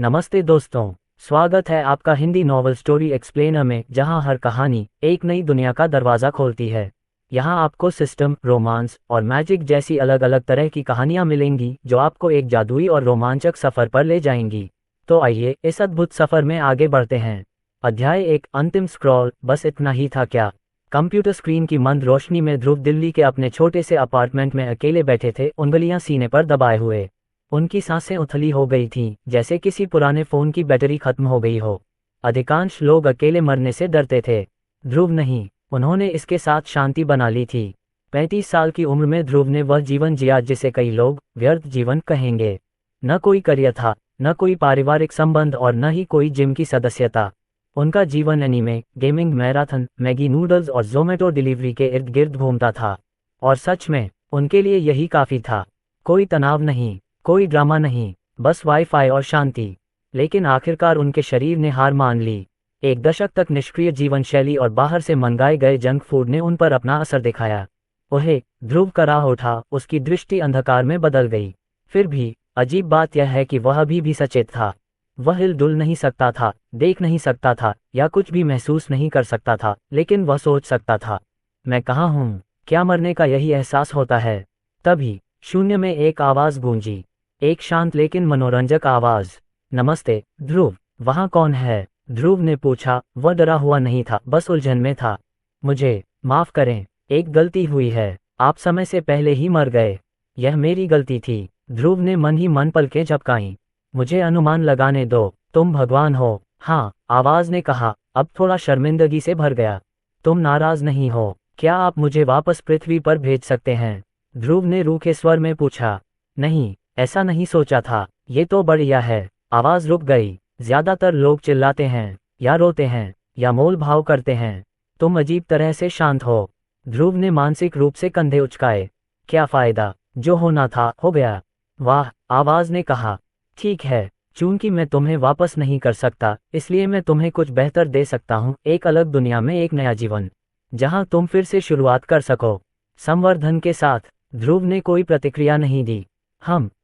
नमस्ते दोस्तों, स्वागत है आपका हिंदी नॉवल स्टोरी एक्सप्लेनर में, जहां हर कहानी एक नई दुनिया का दरवाज़ा खोलती है। यहां आपको सिस्टम, रोमांस और मैजिक जैसी अलग अलग तरह की कहानियां मिलेंगी जो आपको एक जादुई और रोमांचक सफ़र पर ले जाएंगी। तो आइए इस अद्भुत सफ़र में आगे बढ़ते हैं। अध्याय 1, अंतिम स्क्रॉल। बस इतना ही था क्या? कंप्यूटर स्क्रीन की मंद रोशनी में ध्रुव दिल्ली के अपने छोटे से अपार्टमेंट में अकेले बैठे थे, उंगलियां सीने पर दबाए हुए। उनकी सांसें उथली हो गई थीं, जैसे किसी पुराने फ़ोन की बैटरी खत्म हो गई हो। अधिकांश लोग अकेले मरने से डरते थे, ध्रुव नहीं। उन्होंने इसके साथ शांति बना ली थी। 35 साल की उम्र में ध्रुव ने वह जीवन जिया जिसे कई लोग व्यर्थ जीवन कहेंगे। न कोई करियर था, न कोई पारिवारिक संबंध और न ही कोई जिम की सदस्यता। उनका जीवन anime, gaming, marathon, Maggi noodles और जोमेटो डिलीवरी के इर्द गिर्द घूमता था। और सच में उनके लिए यही काफ़ी था। कोई तनाव नहीं, कोई ड्रामा नहीं, बस वाईफाई और शांति। लेकिन आखिरकार उनके शरीर ने हार मान ली। एक दशक तक निष्क्रिय जीवन शैली और बाहर से मंगाए गए जंक फूड ने उन पर अपना असर दिखाया। ओहे, ध्रुव कराह उठा, उसकी दृष्टि अंधकार में बदल गई। फिर भी अजीब बात यह है कि वह अभी भी सचेत था। वह हिल-डुल नहीं सकता था, देख नहीं सकता था या कुछ भी महसूस नहीं कर सकता था, लेकिन वह सोच सकता था, मैं कहाँ हूँ? क्या मरने का यही एहसास होता है? तभी शून्य में एक आवाज़ गूंजी, एक शांत लेकिन मनोरंजक आवाज़। नमस्ते ध्रुव, वहाँ कौन है? ध्रुव ने पूछा। वह डरा हुआ नहीं था, बस उलझन में था। मुझे माफ़ करें, एक गलती हुई है। आप समय से पहले ही मर गए। यह मेरी गलती थी। ध्रुव ने मन ही मन पलकें झपकाईं। मुझे अनुमान लगाने दो, तुम भगवान हो। हाँ, आवाज़ ने कहा, अब थोड़ा शर्मिंदगी से भर गया। तुम नाराज़ नहीं हो? क्या आप मुझे वापस पृथ्वी पर भेज सकते हैं? ध्रुव ने रूखे स्वर में पूछा। नहीं, ऐसा नहीं सोचा था। ये तो बढ़िया है। आवाज़ रुक गई। ज़्यादातर लोग चिल्लाते हैं, या रोते हैं, या मोल भाव करते हैं। तुम अजीब तरह से शांत हो। ध्रुव ने मानसिक रूप से कंधे उचकाए। क्या फ़ायदा? जो होना था हो गया। वाह, आवाज़ ने कहा। ठीक है, चूंकि मैं तुम्हें वापस नहीं कर सकता, इसलिए मैं तुम्हें कुछ बेहतर दे सकता हूँ, एक अलग दुनिया में एक नया जीवन, जहाँ तुम फिर से शुरुआत कर सको, संवर्धन के साथ। ध्रुव ने कोई प्रतिक्रिया नहीं दी।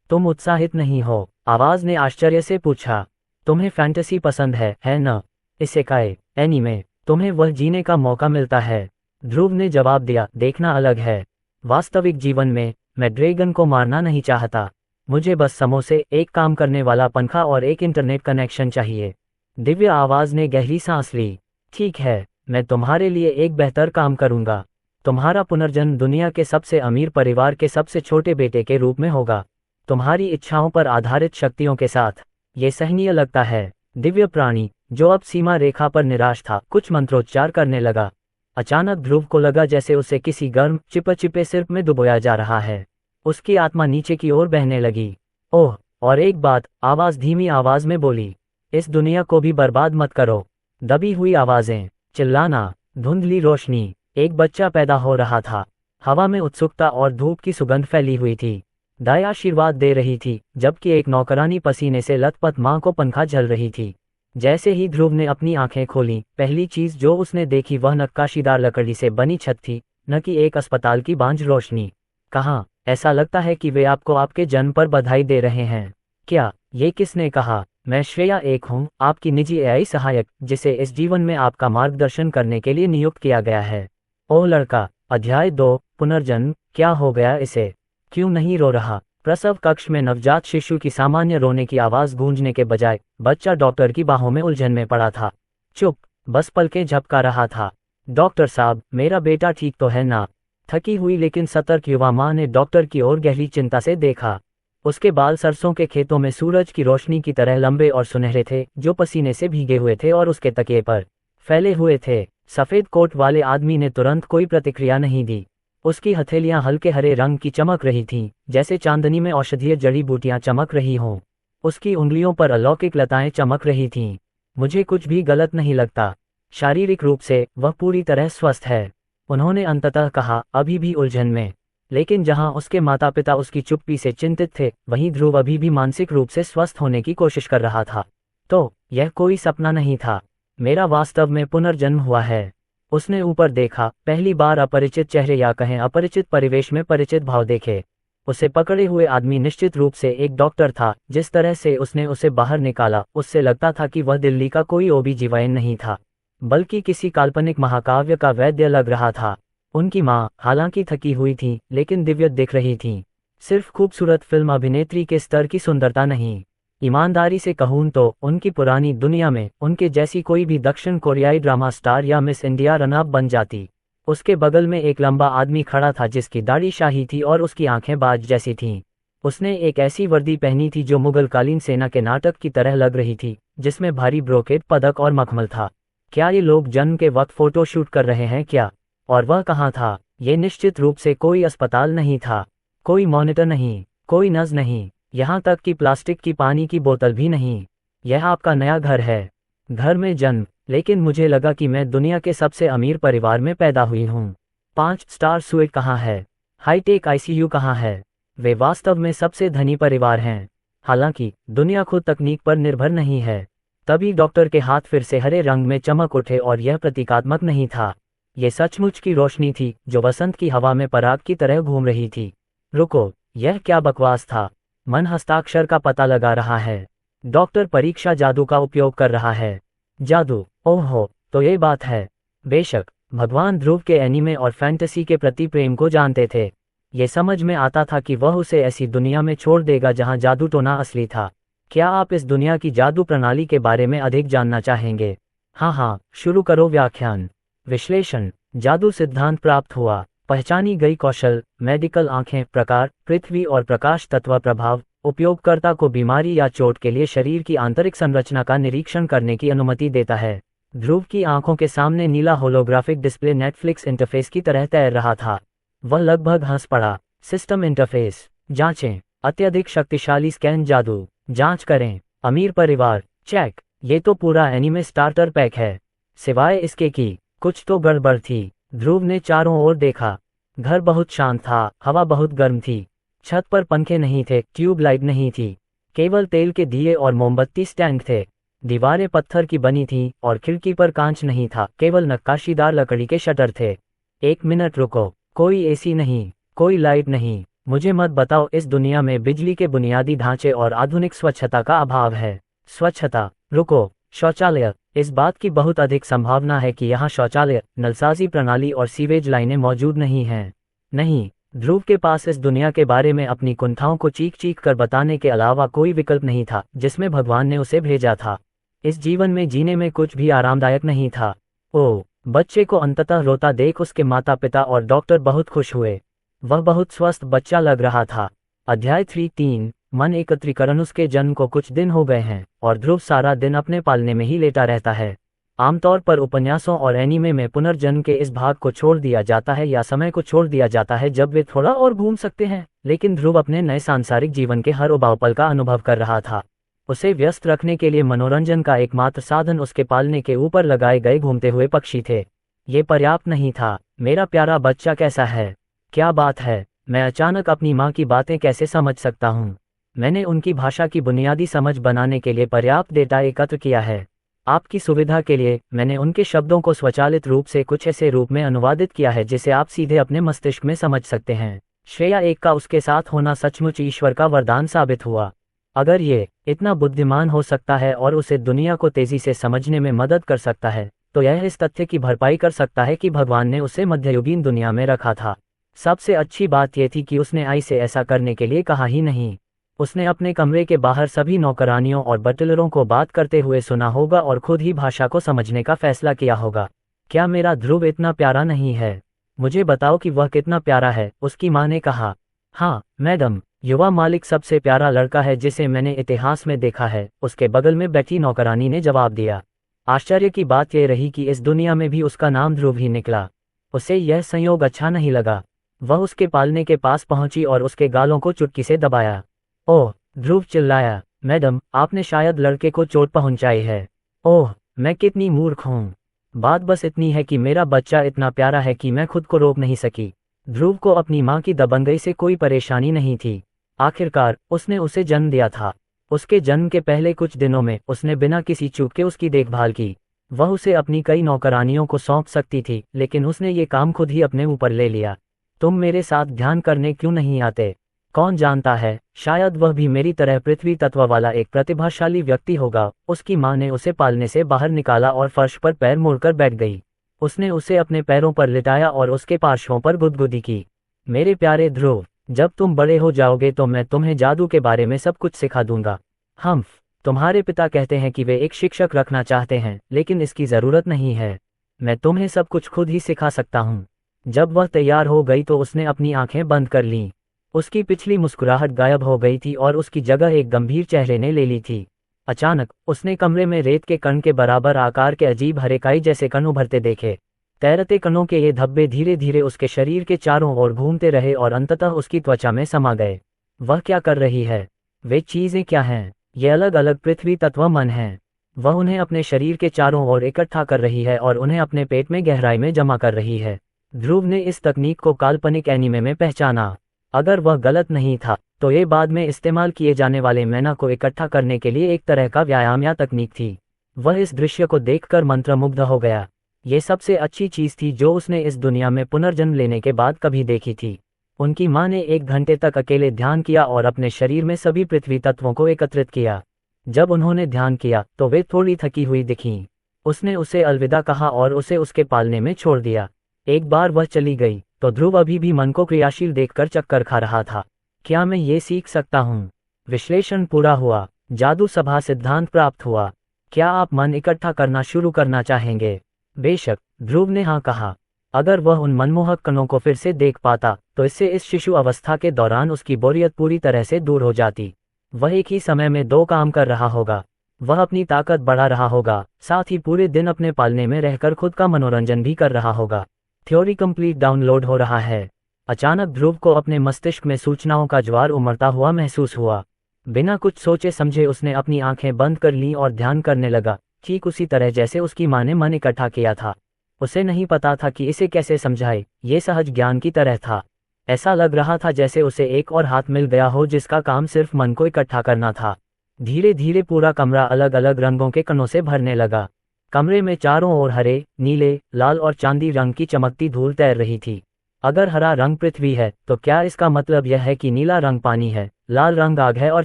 तुम उत्साहित नहीं हो? आवाज़ ने आश्चर्य से पूछा। तुम्हें फैंटेसी पसंद है न? इसेकाई, एनीमे, तुम्हें वह जीने का मौका मिलता है। ध्रुव ने जवाब दिया, देखना अलग है। वास्तविक जीवन में मैं ड्रैगन को मारना नहीं चाहता। मुझे बस समोसे, एक काम करने वाला पंखा और एक इंटरनेट कनेक्शन चाहिए। दिव्य आवाज़ ने गहरी सांस ली। ठीक है, मैं तुम्हारे लिए एक बेहतर काम करूंगा। तुम्हारा पुनर्जन्म दुनिया के सबसे अमीर परिवार के सबसे छोटे बेटे के रूप में होगा, तुम्हारी इच्छाओं पर आधारित शक्तियों के साथ। ये सहनीय लगता है। दिव्य प्राणी, जो अब सीमा रेखा पर निराश था, कुछ मंत्रोच्चार करने लगा। अचानक ध्रुव को लगा जैसे उसे किसी गर्म, चिपचिपे सिरप में डुबोया जा रहा है। उसकी आत्मा नीचे की ओर बहने लगी। ओह, और एक बात, आवाज़ धीमी आवाज़ में बोली, इस दुनिया को भी बर्बाद मत करो। दबी हुई आवाज़ें, चिल्लाना, धुंधली रोशनी। एक बच्चा पैदा हो रहा था। हवा में उत्सुकता और धूप की सुगंध फैली हुई थी। दाई आशीर्वाद दे रही थी, जबकि एक नौकरानी पसीने से लथपथ मां को पंखा झल रही थी। जैसे ही ध्रुव ने अपनी आंखें खोलीं, पहली चीज जो उसने देखी वह नक्काशीदार लकड़ी से बनी छत थी, न कि एक अस्पताल की बांझ रोशनी। कहाँ? ऐसा लगता है कि वे आपको आपके जन्म पर बधाई दे रहे हैं। क्या? ये किसने कहा? मैं श्रेया एक हूँ, आपकी निजी एआई सहायक, जिसे इस जीवन में आपका मार्गदर्शन करने के लिए नियुक्त किया गया है। ओह लड़का। अध्याय 2, पुनर्जन्म। क्या हो गया इसे? क्यों नहीं रो रहा? प्रसव कक्ष में नवजात शिशु की सामान्य रोने की आवाज़ गूंजने के बजाय बच्चा डॉक्टर की बाहों में उलझन में पड़ा था। चुप, बस पलकें झपका रहा था। डॉक्टर साहब, मेरा बेटा ठीक तो है ना? थकी हुई लेकिन सतर्क युवा माँ ने डॉक्टर की ओर गहरी चिंता से देखा। उसके बाल सरसों के खेतों में सूरज की रोशनी की तरह लंबे और सुनहरे थे, जो पसीने से भीगे हुए थे और उसके तकिए पर फैले हुए थे। सफ़ेद कोट वाले आदमी ने तुरंत कोई प्रतिक्रिया नहीं दी। उसकी हथेलियां हल्के हरे रंग की चमक रही थीं, जैसे चांदनी में औषधीय जड़ी बूटियां चमक रही हों। उसकी उंगलियों पर अलौकिक लताएं चमक रही थीं। मुझे कुछ भी गलत नहीं लगता। शारीरिक रूप से वह पूरी तरह स्वस्थ है, उन्होंने अंततः कहा, अभी भी उलझन में। लेकिन जहां उसके माता पिता उसकी चुप्पी से चिंतित थे, वहीं ध्रुव अभी भी मानसिक रूप से स्वस्थ होने की कोशिश कर रहा था। तो यह कोई सपना नहीं था। मेरा वास्तव में पुनर्जन्म हुआ है। उसने ऊपर देखा, पहली बार अपरिचित चेहरे या कहें अपरिचित परिवेश में परिचित भाव देखे। उसे पकड़े हुए आदमी निश्चित रूप से एक डॉक्टर था। जिस तरह से उसने उसे बाहर निकाला, उससे लगता था कि वह दिल्ली का कोई ओबीजीवायन नहीं था, बल्कि किसी काल्पनिक महाकाव्य का वैद्य लग रहा था। उनकी माँ, हालांकि थकी हुई थी, लेकिन दिव्य दिख रही थी। सिर्फ खूबसूरत फिल्म अभिनेत्री के स्तर की सुंदरता नहीं। ईमानदारी से कहूँ तो उनकी पुरानी दुनिया में उनके जैसी कोई भी दक्षिण कोरियाई ड्रामा स्टार या मिस इंडिया रनअप बन जाती। उसके बगल में एक लंबा आदमी खड़ा था जिसकी दाढ़ी शाही थी और उसकी आंखें बाज जैसी थीं। उसने एक ऐसी वर्दी पहनी थी जो मुगलकालीन सेना के नाटक की तरह लग रही थी, जिसमें भारी ब्रोकेड पदक और मखमल था। क्या ये लोग जन्म के वक्त फोटो शूट कर रहे हैं क्या? और वह कहाँ था? ये निश्चित रूप से कोई अस्पताल नहीं था। कोई मॉनिटर नहीं, कोई नर्स नहीं, यहाँ तक कि प्लास्टिक की पानी की बोतल भी नहीं। यह आपका नया घर है। घर में जन्म, लेकिन मुझे लगा कि मैं दुनिया के सबसे अमीर परिवार में पैदा हुई हूँ। 5 स्टार स्वीट कहाँ है? हाईटेक आईसीयू कहाँ है? वे वास्तव में सबसे धनी परिवार हैं। हालांकि दुनिया खुद तकनीक पर निर्भर नहीं है। तभी डॉक्टर के हाथ फिर से हरे रंग में चमक उठे और यह प्रतीकात्मक नहीं था। ये सचमुच की रोशनी थी जो वसंत की हवा में पराग की तरह घूम रही थी। रुको, यह क्या बकवास था? मन हस्ताक्षर का पता लगा रहा है। डॉक्टर परीक्षा जादू का उपयोग कर रहा है। जादू? ओहो, तो ये बात है। बेशक, भगवान ध्रुव के एनीमे और फैंटेसी के प्रति प्रेम को जानते थे। ये समझ में आता था कि वह उसे ऐसी दुनिया में छोड़ देगा जहां जादू टोना असली था। क्या आप इस दुनिया की जादू प्रणाली के बारे में अधिक जानना चाहेंगे? हाँ, शुरू करो व्याख्यान। विश्लेषण। जादू सिद्धांत प्राप्त हुआ। पहचानी गई कौशल, मेडिकल आंखें, प्रकार, पृथ्वी और प्रकाश तत्व प्रभाव, उपयोगकर्ता को बीमारी या चोट के लिए शरीर की आंतरिक संरचना का निरीक्षण करने की अनुमति देता है। ध्रुव की आंखों के सामने नीला होलोग्राफिक डिस्प्ले नेटफ्लिक्स इंटरफेस की तरह तैर रहा था। वह लगभग हंस पड़ा। System interface. जांचें। अत्यधिक शक्तिशाली स्कैन जादू। जांच करें। अमीर परिवार। चेक। ये तो पूरा एनीमे स्टार्टर पैक है। सिवाय इसके कि कुछ तो गड़बड़ थी। ध्रुव ने चारों ओर देखा। घर बहुत शांत था, हवा बहुत गर्म थी। छत पर पंखे नहीं थे, ट्यूबलाइट नहीं थी, केवल तेल के दिए और मोमबत्ती स्टैंड थे। दीवारें पत्थर की बनी थीं और खिड़की पर कांच नहीं था, केवल नक्काशीदार लकड़ी के शटर थे। 1 मिनट रुको, कोई एसी नहीं, कोई लाइट नहीं। मुझे मत बताओ इस दुनिया में बिजली के बुनियादी ढांचे और आधुनिक स्वच्छता का अभाव है। स्वच्छता? रुको, शौचालय? इस बात की बहुत अधिक संभावना है कि यहाँ शौचालय, नलसाजी प्रणाली और सीवेज लाइनें मौजूद नहीं हैं। नहीं, ध्रुव के पास इस दुनिया के बारे में अपनी कुंठाओं को चीख चीख कर बताने के अलावा कोई विकल्प नहीं था जिसमें भगवान ने उसे भेजा था। इस जीवन में जीने में कुछ भी आरामदायक नहीं था। ओह, बच्चे को अंततः रोता देख उसके माता पिता और डॉक्टर बहुत खुश हुए। वह बहुत स्वस्थ बच्चा लग रहा था। अध्याय 3 मन एकत्रीकरण। उसके जन्म को कुछ दिन हो गए हैं और ध्रुव सारा दिन अपने पालने में ही लेटा रहता है। आमतौर पर उपन्यासों और एनीमे में पुनर्जन्म के इस भाग को छोड़ दिया जाता है या समय को छोड़ दिया जाता है जब वे थोड़ा और घूम सकते हैं, लेकिन ध्रुव अपने नए सांसारिक जीवन के हर उबाऊ पल का अनुभव कर रहा था। उसे व्यस्त रखने के लिए मनोरंजन का एकमात्र साधन उसके पालने के ऊपर लगाए गए घूमते हुए पक्षी थे। ये पर्याप्त नहीं था। मेरा प्यारा बच्चा कैसा है? क्या बात है? मैं अचानक अपनी माँ की बातें कैसे समझ सकता हूँ? मैंने उनकी भाषा की बुनियादी समझ बनाने के लिए पर्याप्त डेटा एकत्र किया है। आपकी सुविधा के लिए मैंने उनके शब्दों को स्वचालित रूप से कुछ ऐसे रूप में अनुवादित किया है जिसे आप सीधे अपने मस्तिष्क में समझ सकते हैं। श्रेया 1 का उसके साथ होना सचमुच ईश्वर का वरदान साबित हुआ। अगर ये इतना बुद्धिमान हो सकता है और उसे दुनिया को तेजी से समझने में मदद कर सकता है, तो यह इस तथ्य की भरपाई कर सकता है कि भगवान ने उसे मध्ययुगीन दुनिया में रखा था। सबसे अच्छी बात यह थी कि उसने आई से ऐसा करने के लिए कहा ही नहीं। उसने अपने कमरे के बाहर सभी नौकरानियों और बटलरों को बात करते हुए सुना होगा और खुद ही भाषा को समझने का फैसला किया होगा। क्या मेरा ध्रुव इतना प्यारा नहीं है? मुझे बताओ कि वह कितना प्यारा है, उसकी माँ ने कहा। हाँ मैडम, युवा मालिक सबसे प्यारा लड़का है जिसे मैंने इतिहास में देखा है, उसके बगल में बैठी नौकरानी ने जवाब दिया। आश्चर्य की बात यह रही कि इस दुनिया में भी उसका नाम ध्रुव ही निकला। उसे यह संयोग अच्छा नहीं लगा। वह उसके पालने के पास पहुंची और उसके गालों को चुटकी से दबाया। ओह, ध्रुव चिल्लाया, मैडम आपने शायद लड़के को चोट पहुंचाई है। ओह, मैं कितनी मूर्ख हूँ। बात बस इतनी है कि मेरा बच्चा इतना प्यारा है कि मैं खुद को रोक नहीं सकी। ध्रुव को अपनी माँ की दबंगई से कोई परेशानी नहीं थी। आखिरकार उसने उसे जन्म दिया था। उसके जन्म के पहले कुछ दिनों में उसने बिना किसी चूक के उसकी देखभाल की। वह उसे अपनी कई नौकरानियों को सौंप सकती थी, लेकिन उसने ये काम खुद ही अपने ऊपर ले लिया। तुम मेरे साथ ध्यान करने क्यों नहीं आते? कौन जानता है, शायद वह भी मेरी तरह पृथ्वी तत्व वाला एक प्रतिभाशाली व्यक्ति होगा। उसकी माँ ने उसे पालने से बाहर निकाला और फर्श पर पैर मोड़कर बैठ गई। उसने उसे अपने पैरों पर लिटाया और उसके पार्श्वों पर गुदगुदी की। मेरे प्यारे ध्रुव, जब तुम बड़े हो जाओगे तो मैं तुम्हें जादू के बारे में सब कुछ सिखा दूंगा। हम्फ, तुम्हारे पिता कहते हैं कि वे एक शिक्षक रखना चाहते हैं, लेकिन इसकी ज़रूरत नहीं है। मैं तुम्हें सब कुछ खुद ही सिखा सकता हूँ। जब वह तैयार हो गई तो उसने अपनी आंखें बंद कर लीं। उसकी पिछली मुस्कुराहट गायब हो गई थी और उसकी जगह एक गंभीर चेहरे ने ले ली थी। अचानक उसने कमरे में रेत के कण के बराबर आकार के अजीब हरे काई जैसे कण उभरते देखे। तैरते कणों के ये धब्बे धीरे धीरे उसके शरीर के चारों ओर घूमते रहे और अंततः उसकी त्वचा में समा गए। वह क्या कर रही है? वे चीज़ें क्या हैं? ये अलग अलग पृथ्वी तत्व मन हैं। वह उन्हें अपने शरीर के चारों ओर इकट्ठा कर रही है और उन्हें अपने पेट में गहराई में जमा कर रही है। ध्रुव ने इस तकनीक को काल्पनिक एनीमे में पहचाना। अगर वह गलत नहीं था तो ये बाद में इस्तेमाल किए जाने वाले मैना को इकट्ठा करने के लिए एक तरह का व्यायाम या तकनीक थी। वह इस दृश्य को देखकर मंत्रमुग्ध हो गया। ये सबसे अच्छी चीज़ थी जो उसने इस दुनिया में पुनर्जन्म लेने के बाद कभी देखी थी। उनकी माँ ने 1 घंटे तक अकेले ध्यान किया और अपने शरीर में सभी पृथ्वी तत्वों को एकत्रित किया। जब उन्होंने ध्यान किया तो वे थोड़ी थकी हुई दिखीं। उसने उसे अलविदा कहा और उसे उसके पालने में छोड़ दिया। एक बार वह चली गई तो ध्रुव अभी भी मन को क्रियाशील देखकर चक्कर खा रहा था। क्या मैं ये सीख सकता हूँ? विश्लेषण पूरा हुआ। जादू सभा सिद्धांत प्राप्त हुआ। क्या आप मन इकट्ठा करना शुरू करना चाहेंगे? बेशक, ध्रुव ने हाँ कहा। अगर वह उन मनमोहक कणों को फिर से देख पाता तो इससे इस शिशु अवस्था के दौरान उसकी बोरियत पूरी तरह से दूर हो जाती। वह एक ही समय में 2 काम कर रहा होगा। वह अपनी ताकत बढ़ा रहा होगा, साथ ही पूरे दिन अपने पालने में रहकर खुद का मनोरंजन भी कर रहा होगा। थ्योरी कंप्लीट डाउनलोड हो रहा है। अचानक ध्रुव को अपने मस्तिष्क में सूचनाओं का ज्वार उमड़ता हुआ महसूस हुआ। बिना कुछ सोचे समझे उसने अपनी आंखें बंद कर लीं और ध्यान करने लगा, ठीक उसी तरह जैसे उसकी माँ ने मन इकट्ठा किया था। उसे नहीं पता था कि इसे कैसे समझाए, ये सहज ज्ञान की तरह था। ऐसा लग रहा था जैसे उसे एक और हाथ मिल गया हो जिसका काम सिर्फ मन को इकट्ठा करना था। धीरे धीरे पूरा कमरा अलग अलग रंगों के कणों से भरने लगा। कमरे में चारों ओर हरे, नीले, लाल और चांदी रंग की चमकती धूल तैर रही थी। अगर हरा रंग पृथ्वी है तो क्या इसका मतलब यह है कि नीला रंग पानी है, लाल रंग आग है और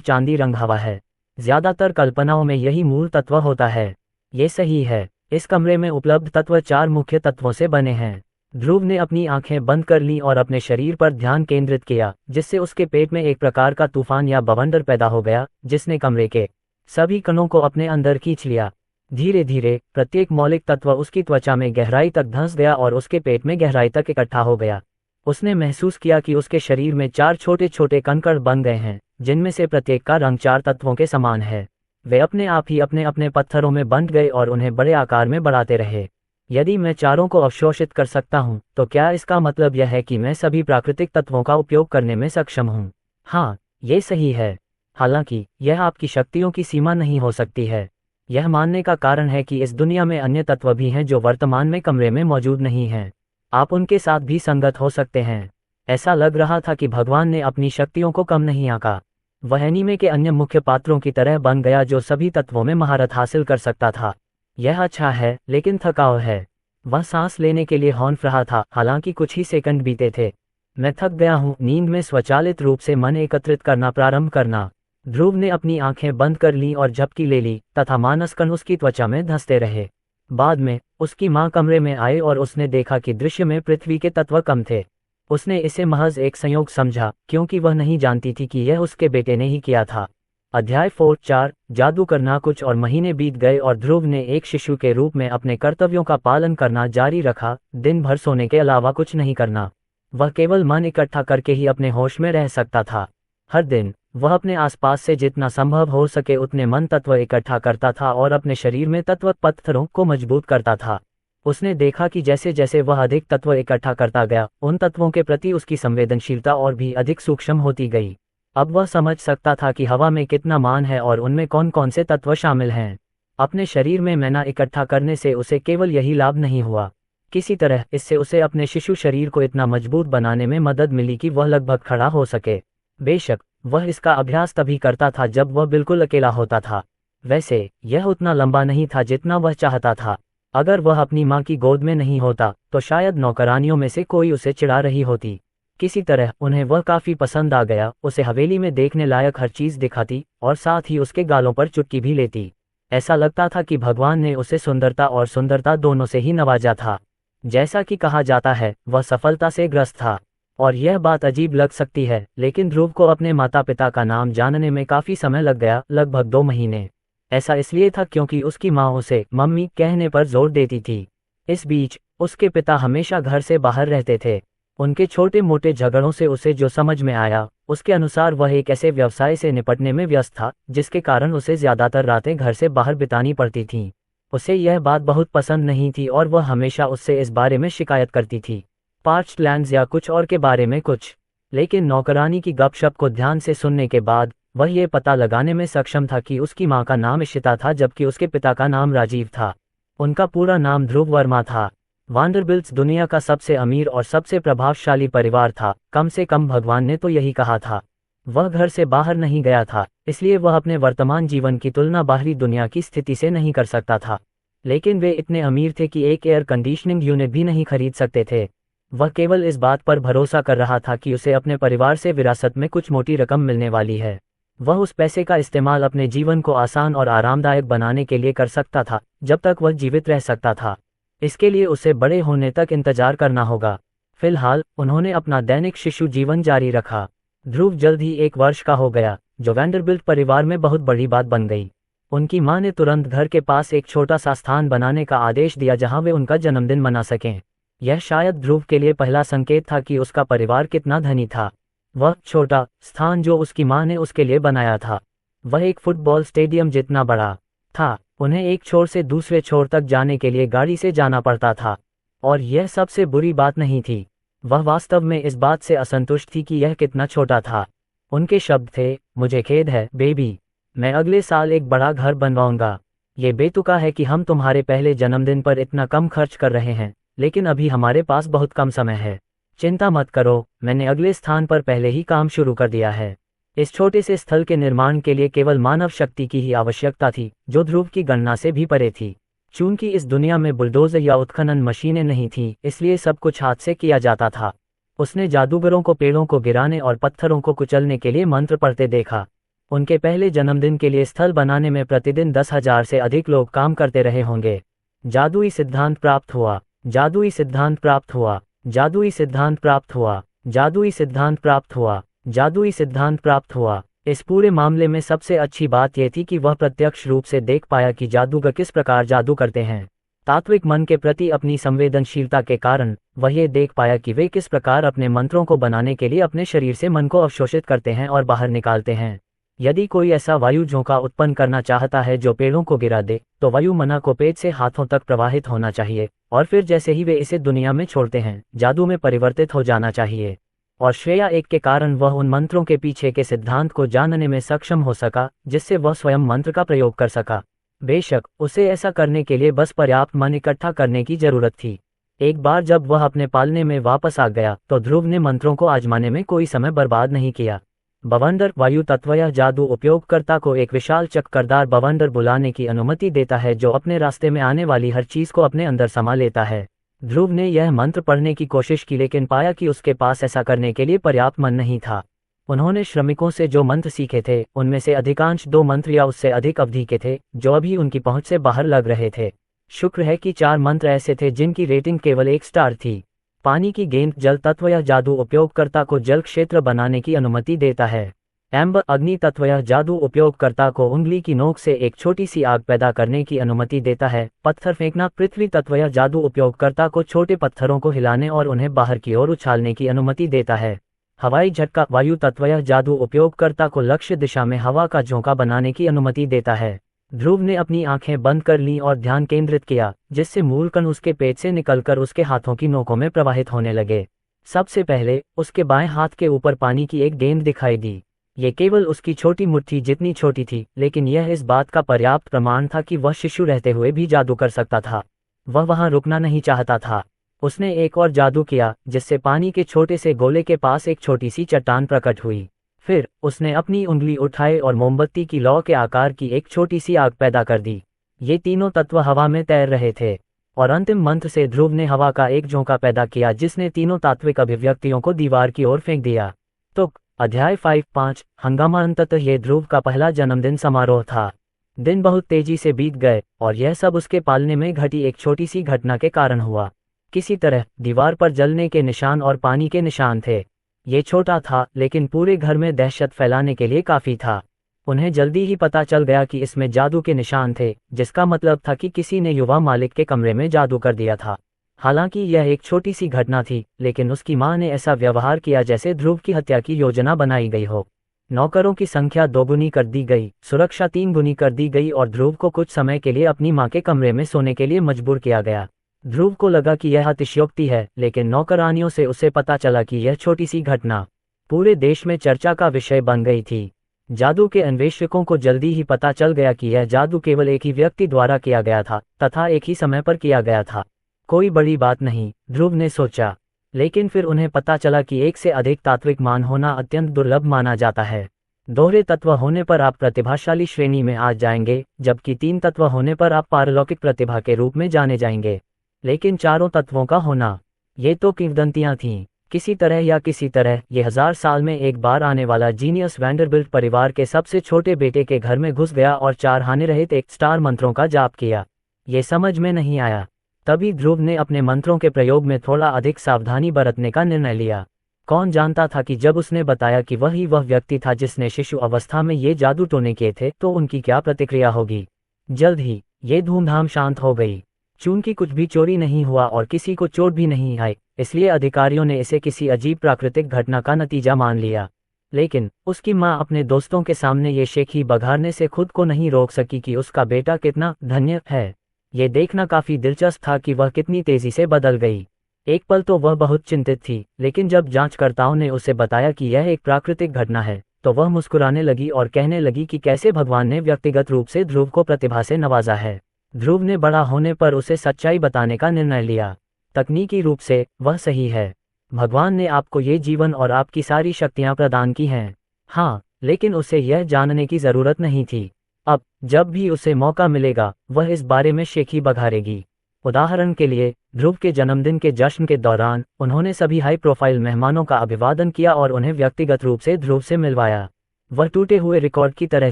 चांदी रंग हवा है? ज्यादातर कल्पनाओं में यही मूल तत्व होता है। ये सही है। इस कमरे में उपलब्ध तत्व 4 मुख्य तत्वों से बने हैं। ध्रुव ने अपनी आंखें बंद कर लीं और अपने शरीर पर ध्यान केंद्रित किया, जिससे उसके पेट में एक प्रकार का तूफान या बवंडर पैदा हो गया, जिसने कमरे के सभी कणों को अपने अंदर खींच लिया। धीरे धीरे प्रत्येक मौलिक तत्व उसकी त्वचा में गहराई तक धंस गया और उसके पेट में गहराई तक इकट्ठा हो गया। उसने महसूस किया कि उसके शरीर में 4 छोटे छोटे कंकड़ बन गए हैं, जिनमें से प्रत्येक का रंग 4 तत्वों के समान है। वे अपने आप ही अपने अपने पत्थरों में बंध गए और उन्हें बड़े आकार में बढ़ाते रहे। यदि मैं चारों को अवशोषित कर सकता हूँ तो क्या इसका मतलब यह है कि मैं सभी प्राकृतिक तत्वों का उपयोग करने में सक्षम हूँ? हाँ, ये सही है। हालांकि यह आपकी शक्तियों की सीमा नहीं हो सकती है। यह मानने का कारण है कि इस दुनिया में अन्य तत्व भी हैं जो वर्तमान में कमरे में मौजूद नहीं हैं। आप उनके साथ भी संगत हो सकते हैं। ऐसा लग रहा था कि भगवान ने अपनी शक्तियों को कम नहीं आंका। वह एनीमे के अन्य मुख्य पात्रों की तरह बन गया जो सभी तत्वों में महारत हासिल कर सकता था। यह अच्छा है, लेकिन थकाऊ है। वह सांस लेने के लिए हौंफ रहा था, हालांकि कुछ ही सेकंड बीते थे। मैं थक गया हूँ। नींद में स्वचालित रूप से मन एकत्रित करना प्रारंभ करना। ध्रुव ने अपनी आंखें बंद कर लीं और झपकी ले ली तथा मानसकण उसकी त्वचा में धंसते रहे। बाद में उसकी माँ कमरे में आए और उसने देखा कि दृश्य में पृथ्वी के तत्व कम थे। उसने इसे महज एक संयोग समझा, क्योंकि वह नहीं जानती थी कि यह उसके बेटे ने ही किया था। अध्याय 4 जादू करना। कुछ और महीने बीत गए और ध्रुव ने एक शिशु के रूप में अपने कर्तव्यों का पालन करना जारी रखा, दिन भर सोने के अलावा कुछ नहीं करना। वह केवल मन इकट्ठा करके ही अपने होश में रह सकता था। हर दिन वह अपने आसपास से जितना संभव हो सके उतने मन तत्व इकट्ठा करता था और अपने शरीर में तत्व पत्थरों को मजबूत करता था। उसने देखा कि जैसे जैसे वह अधिक तत्व इकट्ठा करता गया, उन तत्वों के प्रति उसकी संवेदनशीलता और भी अधिक सूक्ष्म होती गई। अब वह समझ सकता था कि हवा में कितना मान है और उनमें कौन कौन से तत्व शामिल हैं। अपने शरीर में मैना इकट्ठा करने से उसे केवल यही लाभ नहीं हुआ, किसी तरह इससे उसे अपने शिशु शरीर को इतना मजबूत बनाने में मदद मिली कि वह लगभग खड़ा हो सके। बेशक वह इसका अभ्यास तभी करता था जब वह बिल्कुल अकेला होता था। वैसे यह उतना लंबा नहीं था जितना वह चाहता था। अगर वह अपनी माँ की गोद में नहीं होता तो शायद नौकरानियों में से कोई उसे चिढ़ा रही होती। किसी तरह उन्हें वह काफी पसंद आ गया, उसे हवेली में देखने लायक हर चीज दिखाती और साथ ही उसके गालों पर चुटकी भी लेती। ऐसा लगता था कि भगवान ने उसे सुंदरता और सुंदरता दोनों से ही नवाजा था। जैसा कि कहा जाता है, वह सफलता से ग्रस्त था। और यह बात अजीब लग सकती है, लेकिन ध्रुव को अपने माता पिता का नाम जानने में काफी समय लग गया, लगभग 2 महीने। ऐसा इसलिए था क्योंकि उसकी माँ उसे मम्मी कहने पर जोर देती थी। इस बीच उसके पिता हमेशा घर से बाहर रहते थे। उनके छोटे मोटे झगड़ों से उसे जो समझ में आया, उसके अनुसार वह एक ऐसे व्यवसाय से निपटने में व्यस्त था जिसके कारण उसे ज्यादातर रातें घर से बाहर बितानी पड़ती थीं। उसे यह बात बहुत पसंद नहीं थी और वह हमेशा उससे इस बारे में शिकायत करती थी, पार्च्ड लैंड्स या कुछ और के बारे में कुछ। लेकिन नौकरानी की गपशप को ध्यान से सुनने के बाद वह ये पता लगाने में सक्षम था कि उसकी माँ का नाम इशिता था जबकि उसके पिता का नाम राजीव था। उनका पूरा नाम ध्रुव वर्मा था। वांडरबिल्ट्स दुनिया का सबसे अमीर और सबसे प्रभावशाली परिवार था, कम से कम भगवान ने तो यही कहा था। वह घर से बाहर नहीं गया था, इसलिए वह अपने वर्तमान जीवन की तुलना बाहरी दुनिया की स्थिति से नहीं कर सकता था। लेकिन वे इतने अमीर थे कि एक एयर कंडीशनिंग यूनिट भी नहीं खरीद सकते थे। वह केवल इस बात पर भरोसा कर रहा था कि उसे अपने परिवार से विरासत में कुछ मोटी रकम मिलने वाली है। वह उस पैसे का इस्तेमाल अपने जीवन को आसान और आरामदायक बनाने के लिए कर सकता था, जब तक वह जीवित रह सकता था। इसके लिए उसे बड़े होने तक इंतजार करना होगा। फिलहाल उन्होंने अपना दैनिक शिशु जीवन जारी रखा। ध्रुव जल्द ही 1 वर्ष का हो गया, जो वैंडरबिल्ट परिवार में बहुत बड़ी बात बन गई। उनकी मां ने तुरंत घर के पास एक छोटा सा स्थान बनाने का आदेश दिया जहां वे उनका जन्मदिन मना सकें। यह शायद ध्रुव के लिए पहला संकेत था कि उसका परिवार कितना धनी था। वह छोटा स्थान जो उसकी मां ने उसके लिए बनाया था, वह एक फुटबॉल स्टेडियम जितना बड़ा था। उन्हें एक छोर से दूसरे छोर तक जाने के लिए गाड़ी से जाना पड़ता था। और यह सबसे बुरी बात नहीं थी, वह वास्तव में इस बात से असंतुष्ट थी कि यह कितना छोटा था। उनके शब्द थे, मुझे खेद है बेबी, मैं अगले साल एक बड़ा घर बनवाऊंगा। ये बेतुका है कि हम तुम्हारे पहले जन्मदिन पर इतना कम खर्च कर रहे हैं, लेकिन अभी हमारे पास बहुत कम समय है। चिंता मत करो, मैंने अगले स्थान पर पहले ही काम शुरू कर दिया है। इस छोटे से स्थल के निर्माण के लिए केवल मानव शक्ति की ही आवश्यकता थी, जो ध्रुव की गणना से भी परे थी। चूंकि इस दुनिया में बुलडोजर या उत्खनन मशीनें नहीं थीं, इसलिए सब कुछ हाथ से किया जाता था। उसने जादूगरों को पेड़ों को गिराने और पत्थरों को कुचलने के लिए मंत्र पढ़ते देखा। उनके पहले जन्मदिन के लिए स्थल बनाने में प्रतिदिन 10,000 से अधिक लोग काम करते रहे होंगे। जादुई सिद्धांत प्राप्त हुआ, जादुई सिद्धांत प्राप्त हुआ, जादुई सिद्धांत प्राप्त हुआ, जादुई सिद्धांत प्राप्त हुआ, जादुई सिद्धांत प्राप्त हुआ। इस पूरे मामले में सबसे अच्छी बात यह थी कि वह प्रत्यक्ष रूप से देख पाया कि जादूगर किस प्रकार जादू करते हैं। तात्विक मन के प्रति अपनी संवेदनशीलता के कारण वह ये देख पाया कि वे किस प्रकार अपने मंत्रों को बनाने के लिए अपने शरीर से मन को अवशोषित करते हैं और बाहर निकालते हैं। यदि कोई ऐसा वायु झोंका उत्पन्न करना चाहता है जो पेड़ों को गिरा दे, तो वायुमना को पेट से हाथों तक प्रवाहित होना चाहिए, और फिर जैसे ही वे इसे दुनिया में छोड़ते हैं, जादू में परिवर्तित हो जाना चाहिए। और श्रेया एक के कारण वह उन मंत्रों के पीछे के सिद्धांत को जानने में सक्षम हो सका, जिससे वह स्वयं मंत्र का प्रयोग कर सका। बेशक उसे ऐसा करने के लिए बस पर्याप्त मन इकट्ठा करने की जरूरत थी। एक बार जब वह अपने पालने में वापस आ गया, तो ध्रुव ने मंत्रों को आजमाने में कोई समय बर्बाद नहीं किया। बवंडर वायु तत्व यह जादू उपयोगकर्ता को एक विशाल चक्रदार बवंडर बुलाने की अनुमति देता है जो अपने रास्ते में आने वाली हर चीज को अपने अंदर समा लेता है। ध्रुव ने यह मंत्र पढ़ने की कोशिश की, लेकिन पाया कि उसके पास ऐसा करने के लिए पर्याप्त मन नहीं था। उन्होंने श्रमिकों से जो मंत्र सीखे थे, उनमें से अधिकांश 2 मंत्र या उससे अधिक अवधि के थे, जो अभी उनकी पहुंच से बाहर लग रहे थे। शुक्र है कि 4 मंत्र ऐसे थे जिनकी रेटिंग केवल 1 स्टार थी। पानी की गेंद जल तत्व यह जादू उपयोगकर्ता को जल क्षेत्र बनाने की अनुमति देता है। एम्बर अग्नि तत्व यह जादू उपयोगकर्ता को उंगली की नोक से एक छोटी सी आग पैदा करने की अनुमति देता है। पत्थर फेंकना पृथ्वी तत्व यह जादू उपयोगकर्ता को छोटे पत्थरों को हिलाने और उन्हें बाहर की ओर उछालने की अनुमति देता है। हवाई झटका वायु तत्व यह जादू उपयोगकर्ता को लक्ष्य दिशा में हवा का झोंका बनाने की अनुमति देता है। ध्रुव ने अपनी आंखें बंद कर लीं और ध्यान केंद्रित किया, जिससे मूल कण उसके पेट से निकलकर उसके हाथों की नोकों में प्रवाहित होने लगे। सबसे पहले उसके बाएं हाथ के ऊपर पानी की एक गेंद दिखाई दी। ये केवल उसकी छोटी मुट्ठी जितनी छोटी थी, लेकिन यह इस बात का पर्याप्त प्रमाण था कि वह शिशु रहते हुए भी जादू कर सकता था। वह वहां रुकना नहीं चाहता था। उसने एक और जादू किया, जिससे पानी के छोटे से गोले के पास एक छोटी सी चट्टान प्रकट हुई। फिर उसने अपनी उंगली उठाई और मोमबत्ती की लौ के आकार की एक छोटी सी आग पैदा कर दी। ये तीनों तत्व हवा में तैर रहे थे। और अंतिम मंत्र से ध्रुव ने हवा का एक झोंका पैदा किया जिसने तीनों तात्विक अभिव्यक्तियों को दीवार की ओर फेंक दिया। तुक अध्याय 5 हंगामा। अंततः यह ध्रुव का पहला जन्मदिन समारोह था। दिन बहुत तेजी से बीत गए और यह सब उसके पालने में घटी एक छोटी सी घटना के कारण हुआ। किसी तरह दीवार पर जलने के निशान और पानी के निशान थे। ये छोटा था लेकिन पूरे घर में दहशत फैलाने के लिए काफी था। उन्हें जल्दी ही पता चल गया कि इसमें जादू के निशान थे, जिसका मतलब था कि किसी ने युवा मालिक के कमरे में जादू कर दिया था। हालांकि यह एक छोटी सी घटना थी, लेकिन उसकी मां ने ऐसा व्यवहार किया जैसे ध्रुव की हत्या की योजना बनाई गई हो। नौकरों की संख्या 2 गुनी कर दी गई, सुरक्षा 3 गुनी कर दी गई और ध्रुव को कुछ समय के लिए अपनी मां के कमरे में सोने के लिए मजबूर किया गया। ध्रुव को लगा कि यह अतिशयोक्ति है, लेकिन नौकरानियों से उसे पता चला कि यह छोटी सी घटना पूरे देश में चर्चा का विषय बन गई थी। जादू के अन्वेषकों को जल्दी ही पता चल गया कि यह जादू केवल एक ही व्यक्ति द्वारा किया गया था तथा एक ही समय पर किया गया था। कोई बड़ी बात नहीं, ध्रुव ने सोचा। लेकिन फिर उन्हें पता चला कि एक से अधिक तात्विक मान होना अत्यंत दुर्लभ माना जाता है। दोहरे तत्व होने पर आप प्रतिभाशाली श्रेणी में आ जाएंगे, जबकि 3 तत्व होने पर आप पारलौकिक प्रतिभा के रूप में जाने जाएंगे। लेकिन चारों तत्वों का होना, ये तो किंवदंतियां थीं। किसी तरह या किसी तरह ये 1000 साल में एक बार आने वाला जीनियस वैंडरबिल्ट परिवार के सबसे छोटे बेटे के घर में घुस गया और 4 हानि रहित एक स्टार मंत्रों का जाप किया। ये समझ में नहीं आया। तभी ध्रुव ने अपने मंत्रों के प्रयोग में थोड़ा अधिक सावधानी बरतने का निर्णय लिया। कौन जानता था कि जब उसने बताया कि वही वह व्यक्ति था जिसने शिशु अवस्था में ये जादू टोने किए थे, तो उनकी क्या प्रतिक्रिया होगी। जल्द ही ये धूमधाम शांत हो गई। चूंकि कुछ भी चोरी नहीं हुआ और किसी को चोट भी नहीं आई, इसलिए अधिकारियों ने इसे किसी अजीब प्राकृतिक घटना का नतीजा मान लिया। लेकिन उसकी मां अपने दोस्तों के सामने ये शेखी बघारने से खुद को नहीं रोक सकी कि उसका बेटा कितना धन्य है। ये देखना काफी दिलचस्प था कि वह कितनी तेजी से बदल गई। एक पल तो वह बहुत चिंतित थी, लेकिन जब जांचकर्ताओं ने उसे बताया कि यह एक प्राकृतिक घटना है, तो वह मुस्कुराने लगी और कहने लगी कि कैसे भगवान ने व्यक्तिगत रूप से ध्रुव को प्रतिभा से नवाजा है। ध्रुव ने बड़ा होने पर उसे सच्चाई बताने का निर्णय लिया। तकनीकी रूप से वह सही है। भगवान ने आपको ये जीवन और आपकी सारी शक्तियां प्रदान की हैं। हाँ, लेकिन उसे यह जानने की जरूरत नहीं थी। अब जब भी उसे मौका मिलेगा, वह इस बारे में शेखी बघारेगी। उदाहरण के लिए, ध्रुव के जन्मदिन के जश्न के दौरान उन्होंने सभी हाई प्रोफाइल मेहमानों का अभिवादन किया और उन्हें व्यक्तिगत रूप से ध्रुव से मिलवाया। वह टूटे हुए रिकॉर्ड की तरह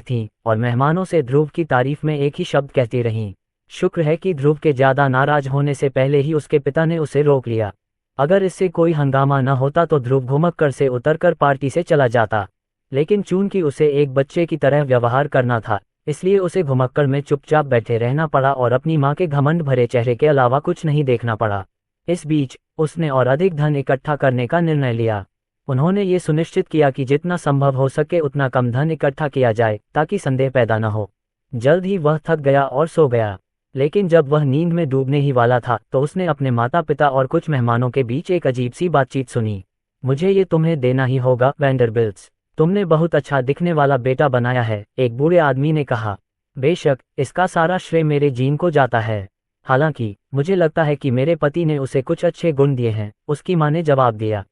थीं और मेहमानों से ध्रुव की तारीफ में एक ही शब्द कहती रहीं। शुक्र है कि ध्रुव के ज्यादा नाराज होने से पहले ही उसके पिता ने उसे रोक लिया। अगर इससे कोई हंगामा न होता तो ध्रुव घुमक्कर से उतरकर पार्टी से चला जाता। लेकिन चूंकि उसे एक बच्चे की तरह व्यवहार करना था, इसलिए उसे घुमक्कर में चुपचाप बैठे रहना पड़ा और अपनी मां के घमंड भरे चेहरे के अलावा कुछ नहीं देखना पड़ा। इस बीच उसने और अधिक धन इकट्ठा करने का निर्णय लिया। उन्होंने ये सुनिश्चित किया कि जितना संभव हो सके उतना कम धन इकट्ठा किया जाए, ताकि संदेह पैदा न हो। जल्द ही वह थक गया और सो गया। लेकिन जब वह नींद में डूबने ही वाला था, तो उसने अपने माता पिता और कुछ मेहमानों के बीच एक अजीब सी बातचीत सुनी। मुझे ये तुम्हें देना ही होगा वैंडरबिल्ट्स, तुमने बहुत अच्छा दिखने वाला बेटा बनाया है, एक बूढ़े आदमी ने कहा। बेशक, इसका सारा श्रेय मेरे जीन को जाता है। हालांकि मुझे लगता है कि मेरे पति ने उसे कुछ अच्छे गुण दिए हैं, उसकी मां ने जवाब दिया।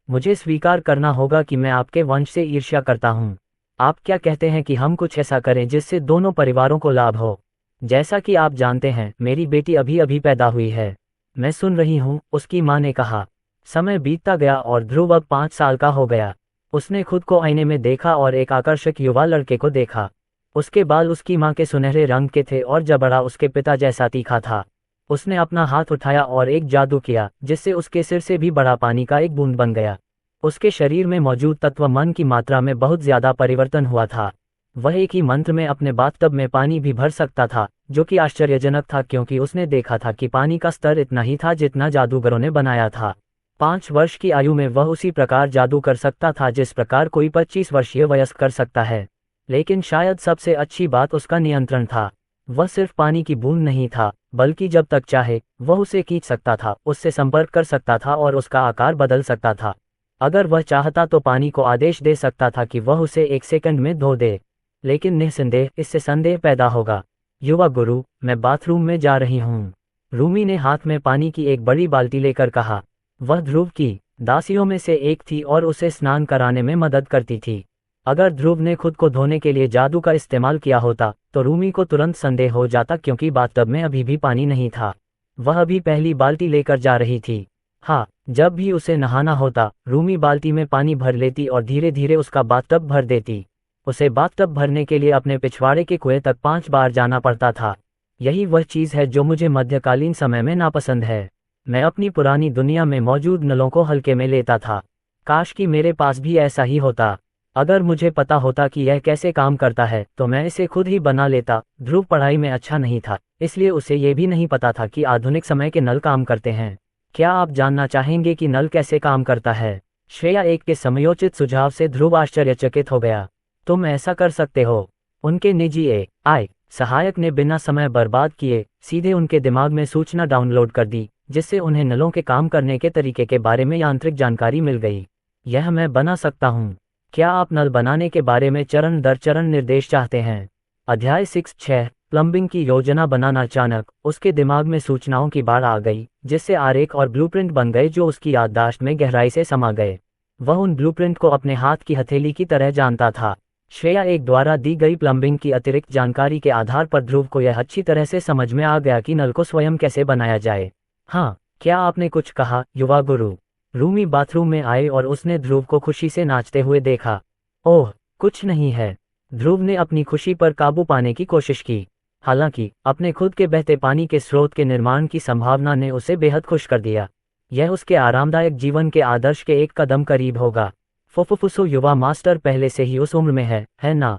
मुझे स्वीकार करना होगा कि मैं आपके वंश से ईर्ष्या करता हूँ। आप क्या कहते हैं कि हम कुछ ऐसा करें जिससे दोनों परिवारों को लाभ हो? जैसा कि आप जानते हैं, मेरी बेटी अभी अभी पैदा हुई है। मैं सुन रही हूँ, उसकी मां ने कहा। समय बीतता गया और ध्रुव अब 5 साल का हो गया। उसने खुद को आईने में देखा और एक आकर्षक युवा लड़के को देखा। उसके बाल उसकी मां के सुनहरे रंग के थे और जबड़ा उसके पिता जैसा तीखा था। उसने अपना हाथ उठाया और एक जादू किया, जिससे उसके सिर से भी बड़ा पानी का एक बूंद बन गया। उसके शरीर में मौजूद तत्व मन की मात्रा में बहुत ज्यादा परिवर्तन हुआ था। वह एक ही मंत्र में अपने बाथटब में पानी भी भर सकता था, जो कि आश्चर्यजनक था क्योंकि उसने देखा था कि पानी का स्तर इतना ही था जितना जादूगरों ने बनाया था। 5 वर्ष की आयु में वह उसी प्रकार जादू कर सकता था जिस प्रकार कोई 25 वर्षीय वयस्क कर सकता है। लेकिन शायद सबसे अच्छी बात उसका नियंत्रण था। वह सिर्फ पानी की बूंद नहीं था, बल्कि जब तक चाहे वह उसे खींच सकता था, उससे संपर्क कर सकता था और उसका आकार बदल सकता था। अगर वह चाहता तो पानी को आदेश दे सकता था कि वह उसे 1 सेकंड में धो दे। लेकिन निस्संदेह इससे संदेह पैदा होगा। युवा गुरु, मैं बाथरूम में जा रही हूँ, रूमी ने हाथ में पानी की एक बड़ी बाल्टी लेकर कहा। वह ध्रुव की दासियों में से एक थी और उसे स्नान कराने में मदद करती थी। अगर ध्रुव ने खुद को धोने के लिए जादू का इस्तेमाल किया होता तो रूमी को तुरंत संदेह हो जाता, क्योंकि बाथटब में अभी भी पानी नहीं था। वह अभी पहली बाल्टी लेकर जा रही थी। हाँ, जब भी उसे नहाना होता रूमी बाल्टी में पानी भर लेती और धीरे धीरे उसका बाथटब भर देती। उसे बाथटब भरने के लिए अपने पिछवाड़े के कुएं तक 5 बार जाना पड़ता था। यही वह चीज़ है जो मुझे मध्यकालीन समय में नापसंद है। मैं अपनी पुरानी दुनिया में मौजूद नलों को हल्के में लेता था। काश कि मेरे पास भी ऐसा ही होता। अगर मुझे पता होता कि यह कैसे काम करता है तो मैं इसे खुद ही बना लेता। ध्रुव पढ़ाई में अच्छा नहीं था, इसलिए उसे ये भी नहीं पता था कि आधुनिक समय के नल काम करते हैं। क्या आप जानना चाहेंगे कि नल कैसे काम करता है? श्रेया एक के समयोचित सुझाव से ध्रुव आश्चर्यचकित हो गया। तुम ऐसा कर सकते हो? उनके निजी AI सहायक ने बिना समय बर्बाद किए सीधे उनके दिमाग में सूचना डाउनलोड कर दी, जिससे उन्हें नलों के काम करने के तरीके के बारे में यांत्रिक जानकारी मिल गई। यह मैं बना सकता हूँ। क्या आप नल बनाने के बारे में चरण दर चरण निर्देश चाहते हैं? अध्याय 6 प्लम्बिंग की योजना बनाना। अचानक उसके दिमाग में सूचनाओं की बाढ़ आ गई, जिससे आरेख और ब्लूप्रिंट बन गए जो उसकी याददाश्त में गहराई से समा गए। वह उन ब्लूप्रिंट को अपने हाथ की हथेली की तरह जानता था। श्रेया एक द्वारा दी गई प्लम्बिंग की अतिरिक्त जानकारी के आधार पर ध्रुव को यह अच्छी तरह से समझ में आ गया कि नल को स्वयं कैसे बनाया जाए। हाँ, क्या आपने कुछ कहा, युवा गुरु? रूमी बाथरूम में आए और उसने ध्रुव को खुशी से नाचते हुए देखा। ओह, कुछ नहीं है। ध्रुव ने अपनी खुशी पर काबू पाने की कोशिश की। हालांकि अपने खुद के बहते पानी के स्रोत के निर्माण की संभावना ने उसे बेहद खुश कर दिया। यह उसके आरामदायक जीवन के आदर्श के एक कदम करीब होगा। फुफुफुसो, युवा मास्टर पहले से ही उस उम्र में है ना?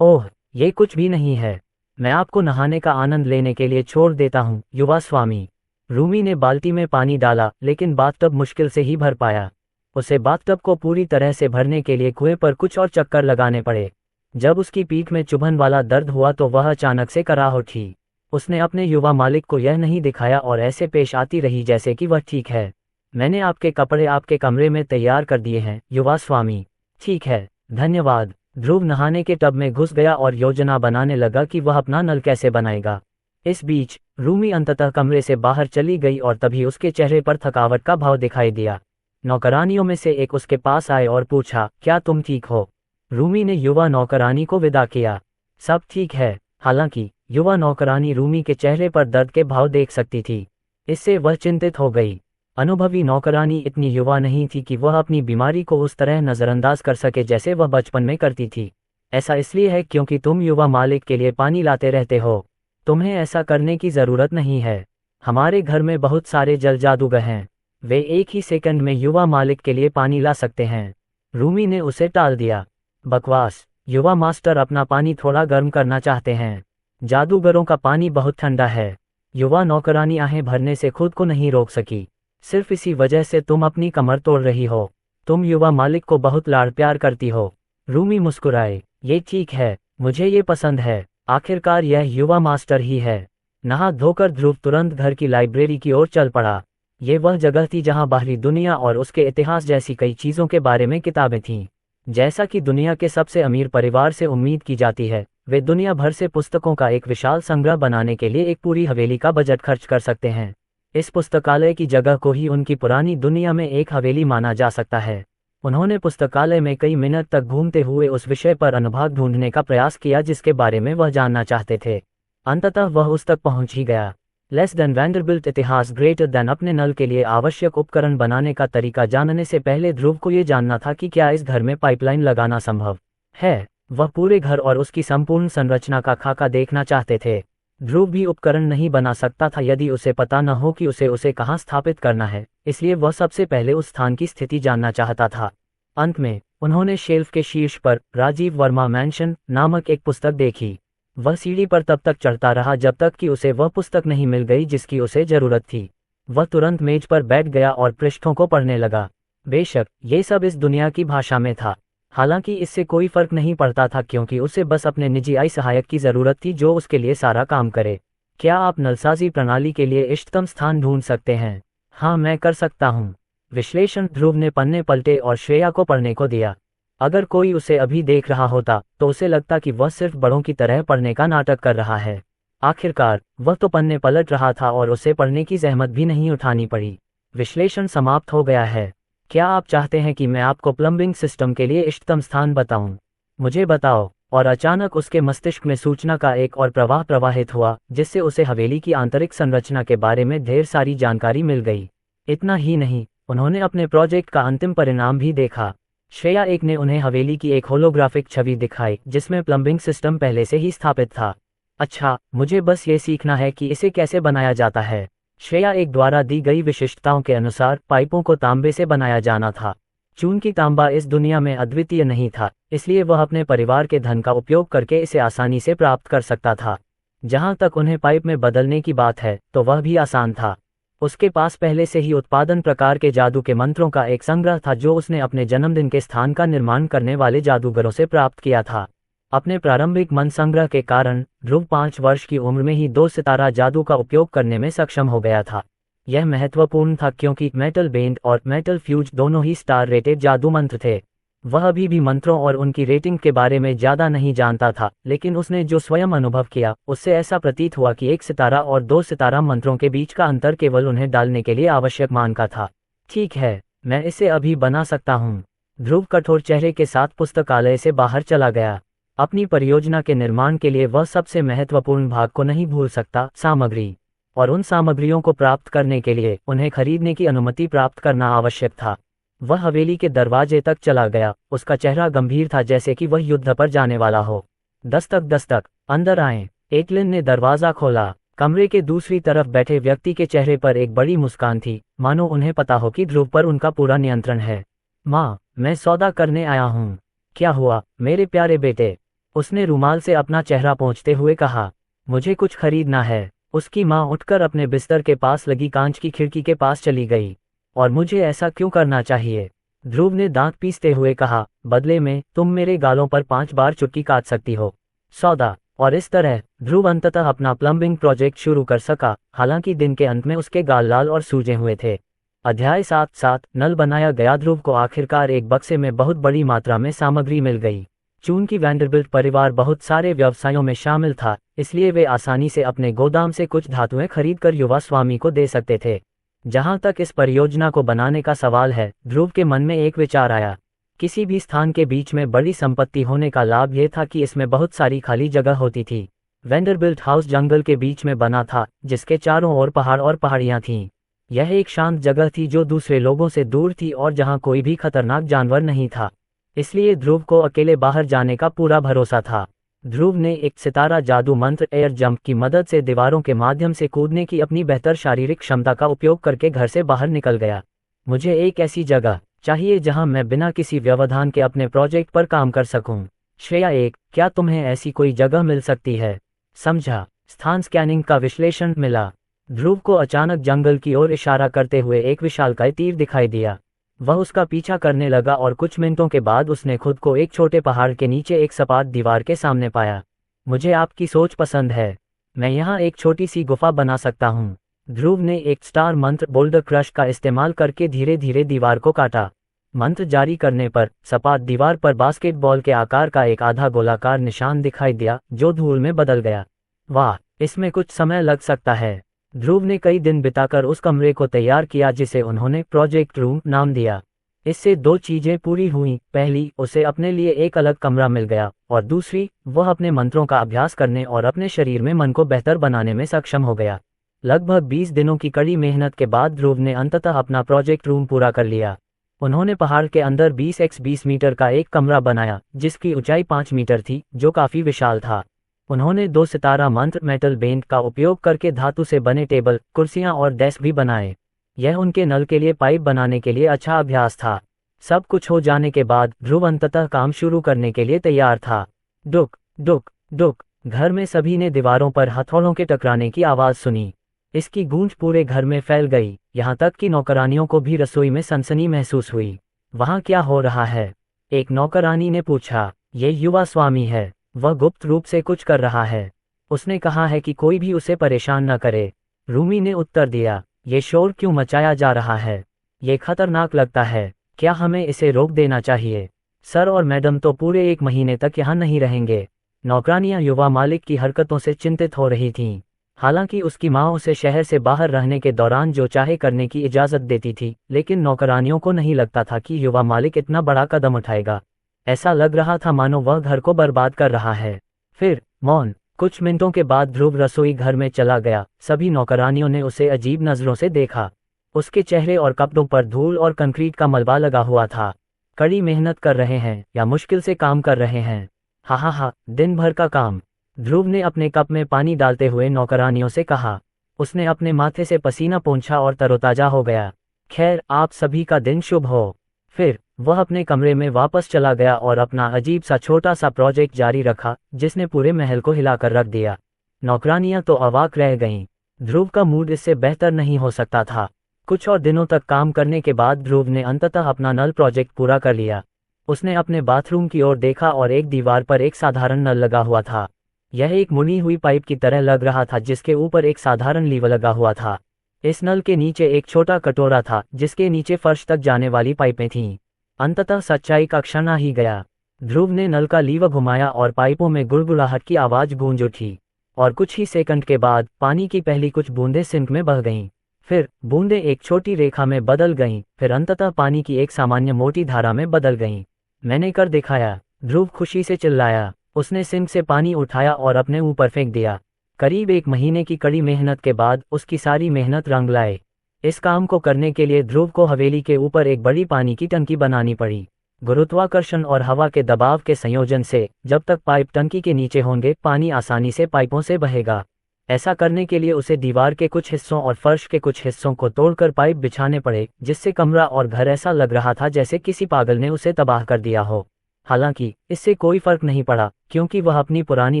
ओह, ये कुछ भी नहीं है। मैं आपको नहाने का आनंद लेने के लिए छोड़ देता हूँ, युवा स्वामी। रूमी ने बाल्टी में पानी डाला, लेकिन बाथटब मुश्किल से ही भर पाया। उसे बाथटब को पूरी तरह से भरने के लिए कुएं पर कुछ और चक्कर लगाने पड़े। जब उसकी पीठ में चुभन वाला दर्द हुआ तो वह अचानक से कराह उठी। उसने अपने युवा मालिक को यह नहीं दिखाया और ऐसे पेश आती रही जैसे कि वह ठीक है। मैंने आपके कपड़े आपके कमरे में तैयार कर दिए हैं, युवा स्वामी। ठीक है, धन्यवाद। ध्रुव नहाने के टब में घुस गया और योजना बनाने लगा कि वह अपना नल कैसे बनाएगा। इस बीच रूमी अंततः कमरे से बाहर चली गई और तभी उसके चेहरे पर थकावट का भाव दिखाई दिया। नौकरानियों में से एक उसके पास आए और पूछा, क्या तुम ठीक हो? रूमी ने युवा नौकरानी को विदा किया। सब ठीक है। हालांकि युवा नौकरानी रूमी के चेहरे पर दर्द के भाव देख सकती थी। इससे वह चिंतित हो गई। अनुभवी नौकरानी इतनी युवा नहीं थी कि वह अपनी बीमारी को उस तरह नज़रअंदाज कर सके जैसे वह बचपन में करती थी। ऐसा इसलिए है क्योंकि तुम युवा मालिक के लिए पानी लाते रहते हो। तुम्हें ऐसा करने की ज़रूरत नहीं है। हमारे घर में बहुत सारे जल जादूगर हैं। वे एक ही सेकंड में युवा मालिक के लिए पानी ला सकते हैं। रूमी ने उसे टाल दिया। बकवास। युवा मास्टर अपना पानी थोड़ा गर्म करना चाहते हैं। जादूगरों का पानी बहुत ठंडा है। युवा नौकरानी आहें भरने से खुद को नहीं रोक सकी। सिर्फ इसी वजह से तुम अपनी कमर तोड़ रही हो। तुम युवा मालिक को बहुत लाड़ प्यार करती हो। रूमी मुस्कुराए। ये ठीक है, मुझे ये पसंद है। आखिरकार यह युवा मास्टर ही है। नहा धोकर ध्रुव तुरंत घर की लाइब्रेरी की ओर चल पड़ा। ये वह जगह थी जहां बाहरी दुनिया और उसके इतिहास जैसी कई चीज़ों के बारे में किताबें थीं। जैसा कि दुनिया के सबसे अमीर परिवार से उम्मीद की जाती है, वे दुनिया भर से पुस्तकों का एक विशाल संग्रह बनाने के लिए एक पूरी हवेली का बजट खर्च कर सकते हैं। इस पुस्तकालय की जगह को ही उनकी पुरानी दुनिया में एक हवेली माना जा सकता है। उन्होंने पुस्तकालय में कई मिनट तक घूमते हुए उस विषय पर अनुभाग ढूंढने का प्रयास किया जिसके बारे में वह जानना चाहते थे। अंततः वह उस तक पहुंच ही गया। लेस देन वैंडरबिल्ट इतिहास ग्रेटर देन अपने नल के लिए आवश्यक उपकरण बनाने का तरीका जानने से पहले ध्रुव को ये जानना था कि क्या इस घर में पाइपलाइन लगाना संभव है। वह पूरे घर और उसकी संपूर्ण संरचना का खाका देखना चाहते थे। ध्रुव भी उपकरण नहीं बना सकता था यदि उसे पता न हो कि उसे कहाँ स्थापित करना है, इसलिए वह सबसे पहले उस स्थान की स्थिति जानना चाहता था। अंत में उन्होंने शेल्फ के शीर्ष पर राजीव वर्मा मैंशन नामक एक पुस्तक देखी। वह सीढ़ी पर तब तक चढ़ता रहा जब तक कि उसे वह पुस्तक नहीं मिल गई जिसकी उसे जरूरत थी। वह तुरंत मेज पर बैठ गया और पृष्ठों को पढ़ने लगा। बेशक ये सब इस दुनिया की भाषा में था, हालांकि इससे कोई फर्क नहीं पड़ता था क्योंकि उसे बस अपने निजी आई सहायक की जरूरत थी जो उसके लिए सारा काम करे। क्या आप नलसाजी प्रणाली के लिए इष्टतम स्थान ढूंढ सकते हैं? हाँ, मैं कर सकता हूँ। विश्लेषण। ध्रुव ने पन्ने पलटे और श्रेया को पढ़ने को दिया। अगर कोई उसे अभी देख रहा होता तो उसे लगता कि वह सिर्फ बड़ों की तरह पढ़ने का नाटक कर रहा है। आखिरकार वह तो पन्ने पलट रहा था और उसे पढ़ने की जहमत भी नहीं उठानी पड़ी। विश्लेषण समाप्त हो गया है। क्या आप चाहते हैं कि मैं आपको प्लम्बिंग सिस्टम के लिए इष्टतम स्थान बताऊं? मुझे बताओ। और अचानक उसके मस्तिष्क में सूचना का एक और प्रवाह प्रवाहित हुआ, जिससे उसे हवेली की आंतरिक संरचना के बारे में ढेर सारी जानकारी मिल गई। इतना ही नहीं, उन्होंने अपने प्रोजेक्ट का अंतिम परिणाम भी देखा। श्रेया एक ने उन्हें हवेली की एक होलोग्राफिक छवि दिखाई जिसमें प्लम्बिंग सिस्टम पहले से ही स्थापित था। अच्छा, मुझे बस ये सीखना है कि इसे कैसे बनाया जाता है। श्रेया एक द्वारा दी गई विशिष्टताओं के अनुसार पाइपों को तांबे से बनाया जाना था। चूंकि तांबा इस दुनिया में अद्वितीय नहीं था, इसलिए वह अपने परिवार के धन का उपयोग करके इसे आसानी से प्राप्त कर सकता था। जहां तक उन्हें पाइप में बदलने की बात है, तो वह भी आसान था। उसके पास पहले से ही उत्पादन प्रकार के जादू के मंत्रों का एक संग्रह था जो उसने अपने जन्मदिन के स्थान का निर्माण करने वाले जादूगरों से प्राप्त किया था। अपने प्रारंभिक मन संग्रह के कारण ध्रुव 5 वर्ष की उम्र में ही 2 सितारा जादू का उपयोग करने में सक्षम हो गया था। यह महत्वपूर्ण था क्योंकि मेटल बेंड और मेटल फ्यूज दोनों ही स्टार रेटेड जादू मंत्र थे। वह अभी भी मंत्रों और उनकी रेटिंग के बारे में ज्यादा नहीं जानता था, लेकिन उसने जो स्वयं अनुभव किया उससे ऐसा प्रतीत हुआ कि 1 सितारा और 2 सितारा मंत्रों के बीच का अंतर केवल उन्हें डालने के लिए आवश्यक मान का था। ठीक है, मैं इसे अभी बना सकता हूँ। ध्रुव कठोर चेहरे के साथ पुस्तकालय से बाहर चला गया। अपनी परियोजना के निर्माण के लिए वह सबसे महत्वपूर्ण भाग को नहीं भूल सकता, सामग्री। और उन सामग्रियों को प्राप्त करने के लिए उन्हें खरीदने की अनुमति प्राप्त करना आवश्यक था। वह हवेली के दरवाजे तक चला गया। उसका चेहरा गंभीर था, जैसे कि वह युद्ध पर जाने वाला हो। दस्तक दस्तक, अंदर आएं। एकलिन ने दरवाजा खोला। कमरे के दूसरी तरफ बैठे व्यक्ति के चेहरे पर एक बड़ी मुस्कान थी, मानो उन्हें पता हो कि ध्रुव पर उनका पूरा नियंत्रण है। माँ, मैं सौदा करने आया हूँ। क्या हुआ मेरे प्यारे बेटे? उसने रुमाल से अपना चेहरा पोंछते हुए कहा। मुझे कुछ खरीदना है। उसकी माँ उठकर अपने बिस्तर के पास लगी कांच की खिड़की के पास चली गई। और मुझे ऐसा क्यों करना चाहिए? ध्रुव ने दांत पीसते हुए कहा। बदले में तुम मेरे गालों पर 5 बार चुटकी काट सकती हो। सौदा। और इस तरह ध्रुव अंततः अपना प्लम्बिंग प्रोजेक्ट शुरू कर सका। हालांकि दिन के अंत में उसके गाल लाल और सूजे हुए थे। अध्याय 7 नल बनाया गया। ध्रुव को आखिरकार एक बक्से में बहुत बड़ी मात्रा में सामग्री मिल गई। चूंकि वैंडरबिल्ट परिवार बहुत सारे व्यवसायों में शामिल था, इसलिए वे आसानी से अपने गोदाम से कुछ धातुएं खरीदकर युवा स्वामी को दे सकते थे। जहां तक इस परियोजना को बनाने का सवाल है, ध्रुव के मन में एक विचार आया। किसी भी स्थान के बीच में बड़ी संपत्ति होने का लाभ यह था कि इसमें बहुत सारी खाली जगह होती थी। वैंडरबिल्ट हाउस जंगल के बीच में बना था, जिसके चारों ओर पहाड़ और पहाड़ियां थीं। यह एक शांत जगह थी जो दूसरे लोगों से दूर थी और जहां कोई भी खतरनाक जानवर नहीं था। इसलिए ध्रुव को अकेले बाहर जाने का पूरा भरोसा था। ध्रुव ने एक सितारा जादू मंत्र एयर जंप की मदद से दीवारों के माध्यम से कूदने की अपनी बेहतर शारीरिक क्षमता का उपयोग करके घर से बाहर निकल गया। मुझे एक ऐसी जगह चाहिए जहां मैं बिना किसी व्यवधान के अपने प्रोजेक्ट पर काम कर सकूं। श्रेया 1, क्या तुम्हें ऐसी कोई जगह मिल सकती है? समझा। स्थान स्कैनिंग का विश्लेषण मिला। ध्रुव को अचानक जंगल की ओर इशारा करते हुए एक विशालकाय तीर दिखाई दिया। वह उसका पीछा करने लगा और कुछ मिनटों के बाद उसने खुद को एक छोटे पहाड़ के नीचे एक सपाट दीवार के सामने पाया। मुझे आपकी सोच पसंद है। मैं यहाँ एक छोटी सी गुफा बना सकता हूँ। ध्रुव ने एक स्टार मंत्र बोल्डर क्रश का इस्तेमाल करके धीरे धीरे दीवार को काटा। मंत्र जारी करने पर सपाट दीवार पर बास्केटबॉल के आकार का एक आधा गोलाकार निशान दिखाई दिया, जो धूल में बदल गया। वाह, इसमें कुछ समय लग सकता है। ध्रुव ने कई दिन बिताकर उस कमरे को तैयार किया जिसे उन्होंने प्रोजेक्ट रूम नाम दिया। इससे 2 चीजें पूरी हुईं। पहली, उसे अपने लिए एक अलग कमरा मिल गया, और दूसरी, वह अपने मंत्रों का अभ्यास करने और अपने शरीर में मन को बेहतर बनाने में सक्षम हो गया। लगभग 20 दिनों की कड़ी मेहनत के बाद ध्रुव ने अंततः अपना प्रोजेक्ट रूम पूरा कर लिया। उन्होंने पहाड़ के अंदर 20x20 मीटर का एक कमरा बनाया, जिसकी ऊंचाई 5 मीटर थी, जो काफी विशाल था। उन्होंने 2 सितारा मंत्र मेटल बेंड का उपयोग करके धातु से बने टेबल, कुर्सियां और डेस्क भी बनाए। यह उनके नल के लिए पाइप बनाने के लिए अच्छा अभ्यास था। सब कुछ हो जाने के बाद ध्रुव अंततः काम शुरू करने के लिए तैयार था। डुक डुक डुक। घर में सभी ने दीवारों पर हथौड़ों के टकराने की आवाज सुनी। इसकी गूंज पूरे घर में फैल गई, यहाँ तक कि नौकरानियों को भी रसोई में सनसनी महसूस हुई। वहाँ क्या हो रहा है? एक नौकरानी ने पूछा। ये युवा स्वामी है, वह गुप्त रूप से कुछ कर रहा है। उसने कहा है कि कोई भी उसे परेशान न करे। रूमी ने उत्तर दिया। ये शोर क्यों मचाया जा रहा है? ये खतरनाक लगता है। क्या हमें इसे रोक देना चाहिए? सर और मैडम तो पूरे 1 महीने तक यहाँ नहीं रहेंगे। नौकरानियां युवा मालिक की हरकतों से चिंतित हो रही थीं। हालांकि उसकी माँ उसे शहर से बाहर रहने के दौरान जो चाहे करने की इजाज़त देती थी, लेकिन नौकरानियों को नहीं लगता था कि युवा मालिक इतना बड़ा कदम उठाएगा। ऐसा लग रहा था मानो वह घर को बर्बाद कर रहा है। फिर मौन। कुछ मिनटों के बाद ध्रुव रसोई घर में चला गया। सभी नौकरानियों ने उसे अजीब नज़रों से देखा। उसके चेहरे और कपड़ों पर धूल और कंक्रीट का मलबा लगा हुआ था। कड़ी मेहनत कर रहे हैं या मुश्किल से काम कर रहे हैं? हा, दिन भर का काम। ध्रुव ने अपने कप में पानी डालते हुए नौकरानियों से कहा। उसने अपने माथे से पसीना पोंछा और तरोताजा हो गया। खैर, आप सभी का दिन शुभ हो। फिर वह अपने कमरे में वापस चला गया और अपना अजीब सा छोटा सा प्रोजेक्ट जारी रखा, जिसने पूरे महल को हिलाकर रख दिया। नौकरानियां तो अवाक रह गईं। ध्रुव का मूड इससे बेहतर नहीं हो सकता था। कुछ और दिनों तक काम करने के बाद ध्रुव ने अंततः अपना नल प्रोजेक्ट पूरा कर लिया। उसने अपने बाथरूम की ओर देखा और एक दीवार पर एक साधारण नल लगा हुआ था। यह एक मुड़ी हुई पाइप की तरह लग रहा था, जिसके ऊपर एक साधारण लीवर लगा हुआ था। इस नल के नीचे एक छोटा कटोरा था, जिसके नीचे फर्श तक जाने वाली पाइपें थीं। अंततः सच्चाई का क्षण आ ही गया। ध्रुव ने नल का लीवर घुमाया और पाइपों में गुड़गुड़ाहट की आवाज़ गूंज उठी, और कुछ ही सेकंड के बाद पानी की पहली कुछ बूंदें सिंक में बह गईं। फिर बूंदें एक छोटी रेखा में बदल गईं, फिर अंततः पानी की एक सामान्य मोटी धारा में बदल गईं। मैंने कर दिखाया, ध्रुव खुशी से चिल्लाया। उसने सिंक से पानी उठाया और अपने ऊपर फेंक दिया। करीब 1 महीने की कड़ी मेहनत के बाद उसकी सारी मेहनत रंग लाए। इस काम को करने के लिए ध्रुव को हवेली के ऊपर एक बड़ी पानी की टंकी बनानी पड़ी। गुरुत्वाकर्षण और हवा के दबाव के संयोजन से जब तक पाइप टंकी के नीचे होंगे, पानी आसानी से पाइपों से बहेगा। ऐसा करने के लिए उसे दीवार के कुछ हिस्सों और फर्श के कुछ हिस्सों को तोड़कर पाइप बिछाने पड़े, जिससे कमरा और घर ऐसा लग रहा था जैसे किसी पागल ने उसे तबाह कर दिया हो। हालांकि इससे कोई फर्क नहीं पड़ा, क्योंकि वह अपनी पुरानी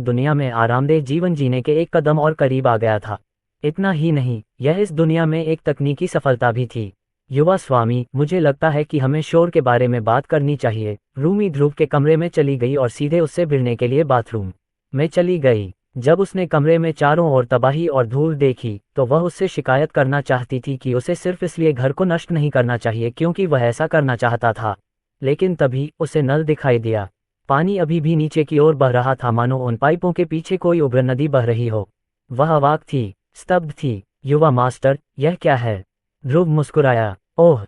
दुनिया में आरामदेह जीवन जीने के एक कदम और करीब आ गया था। इतना ही नहीं, यह इस दुनिया में एक तकनीकी सफलता भी थी। युवा स्वामी, मुझे लगता है कि हमें शोर के बारे में बात करनी चाहिए। रूमी ध्रुव के कमरे में चली गई और सीधे उससे भिड़ने के लिए बाथरूम में चली गई। जब उसने कमरे में चारों ओर तबाही और धूल देखी, तो वह उससे शिकायत करना चाहती थी कि उसे सिर्फ इसलिए घर को नष्ट नहीं करना चाहिए क्योंकि वह ऐसा करना चाहता था। लेकिन तभी उसे नल दिखाई दिया। पानी अभी भी नीचे की ओर बह रहा था, मानो उन पाइपों के पीछे कोई उग्र नदी बह रही हो। वह अवाक थी, स्तब्ध थी। युवा मास्टर, यह क्या है? ध्रुव मुस्कुराया। ओह,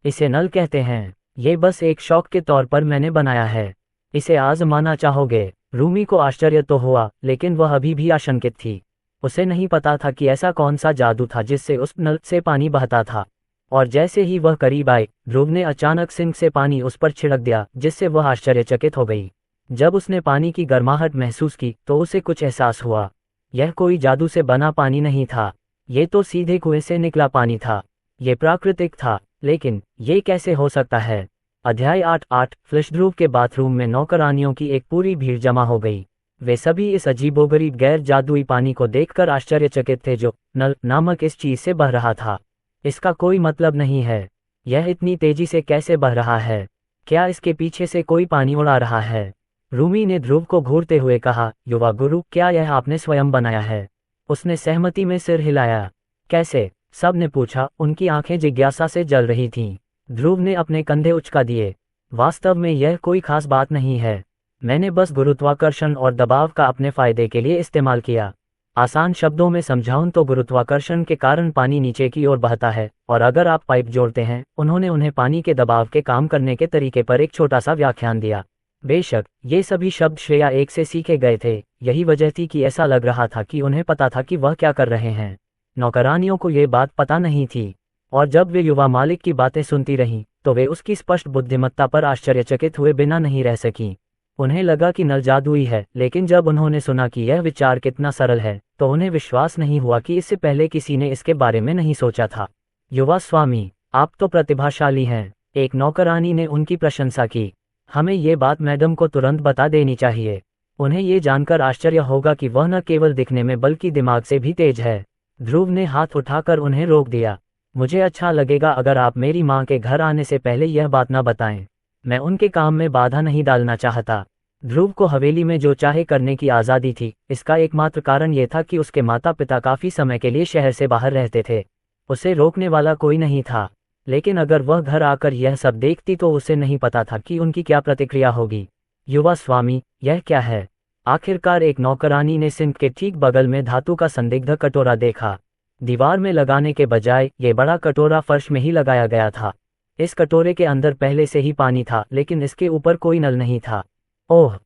इसे नल कहते हैं। ये बस एक शौक के तौर पर मैंने बनाया है। इसे आजमाना चाहोगे? रूमी को आश्चर्य तो हुआ, लेकिन वह अभी भी आशंकित थी। उसे नहीं पता था कि ऐसा कौन सा जादू था जिससे उस नल से पानी बहता था। और जैसे ही वह करीब आए, ध्रुव ने अचानक सिंक से पानी उस पर छिड़क दिया, जिससे वह आश्चर्यचकित हो गई। जब उसने पानी की गर्माहट महसूस की तो उसे कुछ एहसास हुआ। यह कोई जादू से बना पानी नहीं था। ये तो सीधे कुएं से निकला पानी था। ये प्राकृतिक था। लेकिन ये कैसे हो सकता है? अध्याय 8 फ्लश। ध्रुव के बाथरूम में नौकरानियों की एक पूरी भीड़ जमा हो गई। वे सभी इस अजीबोगरीब गैर जादुई पानी को देखकर आश्चर्यचकित थे, जो नल नामक इस चीज से बह रहा था। इसका कोई मतलब नहीं है। यह इतनी तेजी से कैसे बह रहा है? क्या इसके पीछे से कोई पानी उड़ा रहा है? रूमी ने ध्रुव को घूरते हुए कहा। युवा गुरु, क्या यह आपने स्वयं बनाया है? उसने सहमति में सिर हिलाया। कैसे? सब ने पूछा। उनकी आंखें जिज्ञासा से जल रही थीं। ध्रुव ने अपने कंधे उचका दिए। वास्तव में यह कोई खास बात नहीं है। मैंने बस गुरुत्वाकर्षण और दबाव का अपने फायदे के लिए इस्तेमाल किया। आसान शब्दों में समझाऊं तो गुरुत्वाकर्षण के कारण पानी नीचे की ओर बहता है, और अगर आप पाइप जोड़ते हैं। उन्होंने उन्हें पानी के दबाव के काम करने के तरीके पर एक छोटा सा व्याख्यान दिया। बेशक ये सभी शब्द श्रेया एक से सीखे गए थे। यही वजह थी कि ऐसा लग रहा था कि उन्हें पता था कि वह क्या कर रहे हैं। नौकरानियों को ये बात पता नहीं थी, और जब वे युवा मालिक की बातें सुनती रहीं, तो वे उसकी स्पष्ट बुद्धिमत्ता पर आश्चर्यचकित हुए बिना नहीं रह सकीं। उन्हें लगा कि नल जादुई है, लेकिन जब उन्होंने सुना कि यह विचार कितना सरल है, तो उन्हें विश्वास नहीं हुआ कि इससे पहले किसी ने इसके बारे में नहीं सोचा था। युवा स्वामी, आप तो प्रतिभाशाली हैं, एक नौकरानी ने उनकी प्रशंसा की। हमें ये बात मैडम को तुरंत बता देनी चाहिए। उन्हें ये जानकर आश्चर्य होगा कि वह न केवल दिखने में बल्कि दिमाग से भी तेज है। ध्रुव ने हाथ उठाकर उन्हें रोक दिया। मुझे अच्छा लगेगा अगर आप मेरी माँ के घर आने से पहले यह बात न बताएं। मैं उनके काम में बाधा नहीं डालना चाहता। ध्रुव को हवेली में जो चाहे करने की आज़ादी थी। इसका एकमात्र कारण यह था कि उसके माता पिता काफ़ी समय के लिए शहर से बाहर रहते थे। उसे रोकने वाला कोई नहीं था। लेकिन अगर वह घर आकर यह सब देखती तो उसे नहीं पता था कि उनकी क्या प्रतिक्रिया होगी। युवा स्वामी, यह क्या है? आखिरकार एक नौकरानी ने सिंक के ठीक बगल में धातु का संदिग्ध कटोरा देखा। दीवार में लगाने के बजाय ये बड़ा कटोरा फर्श में ही लगाया गया था। इस कटोरे के अंदर पहले से ही पानी था, लेकिन इसके ऊपर कोई नल नहीं था। ओह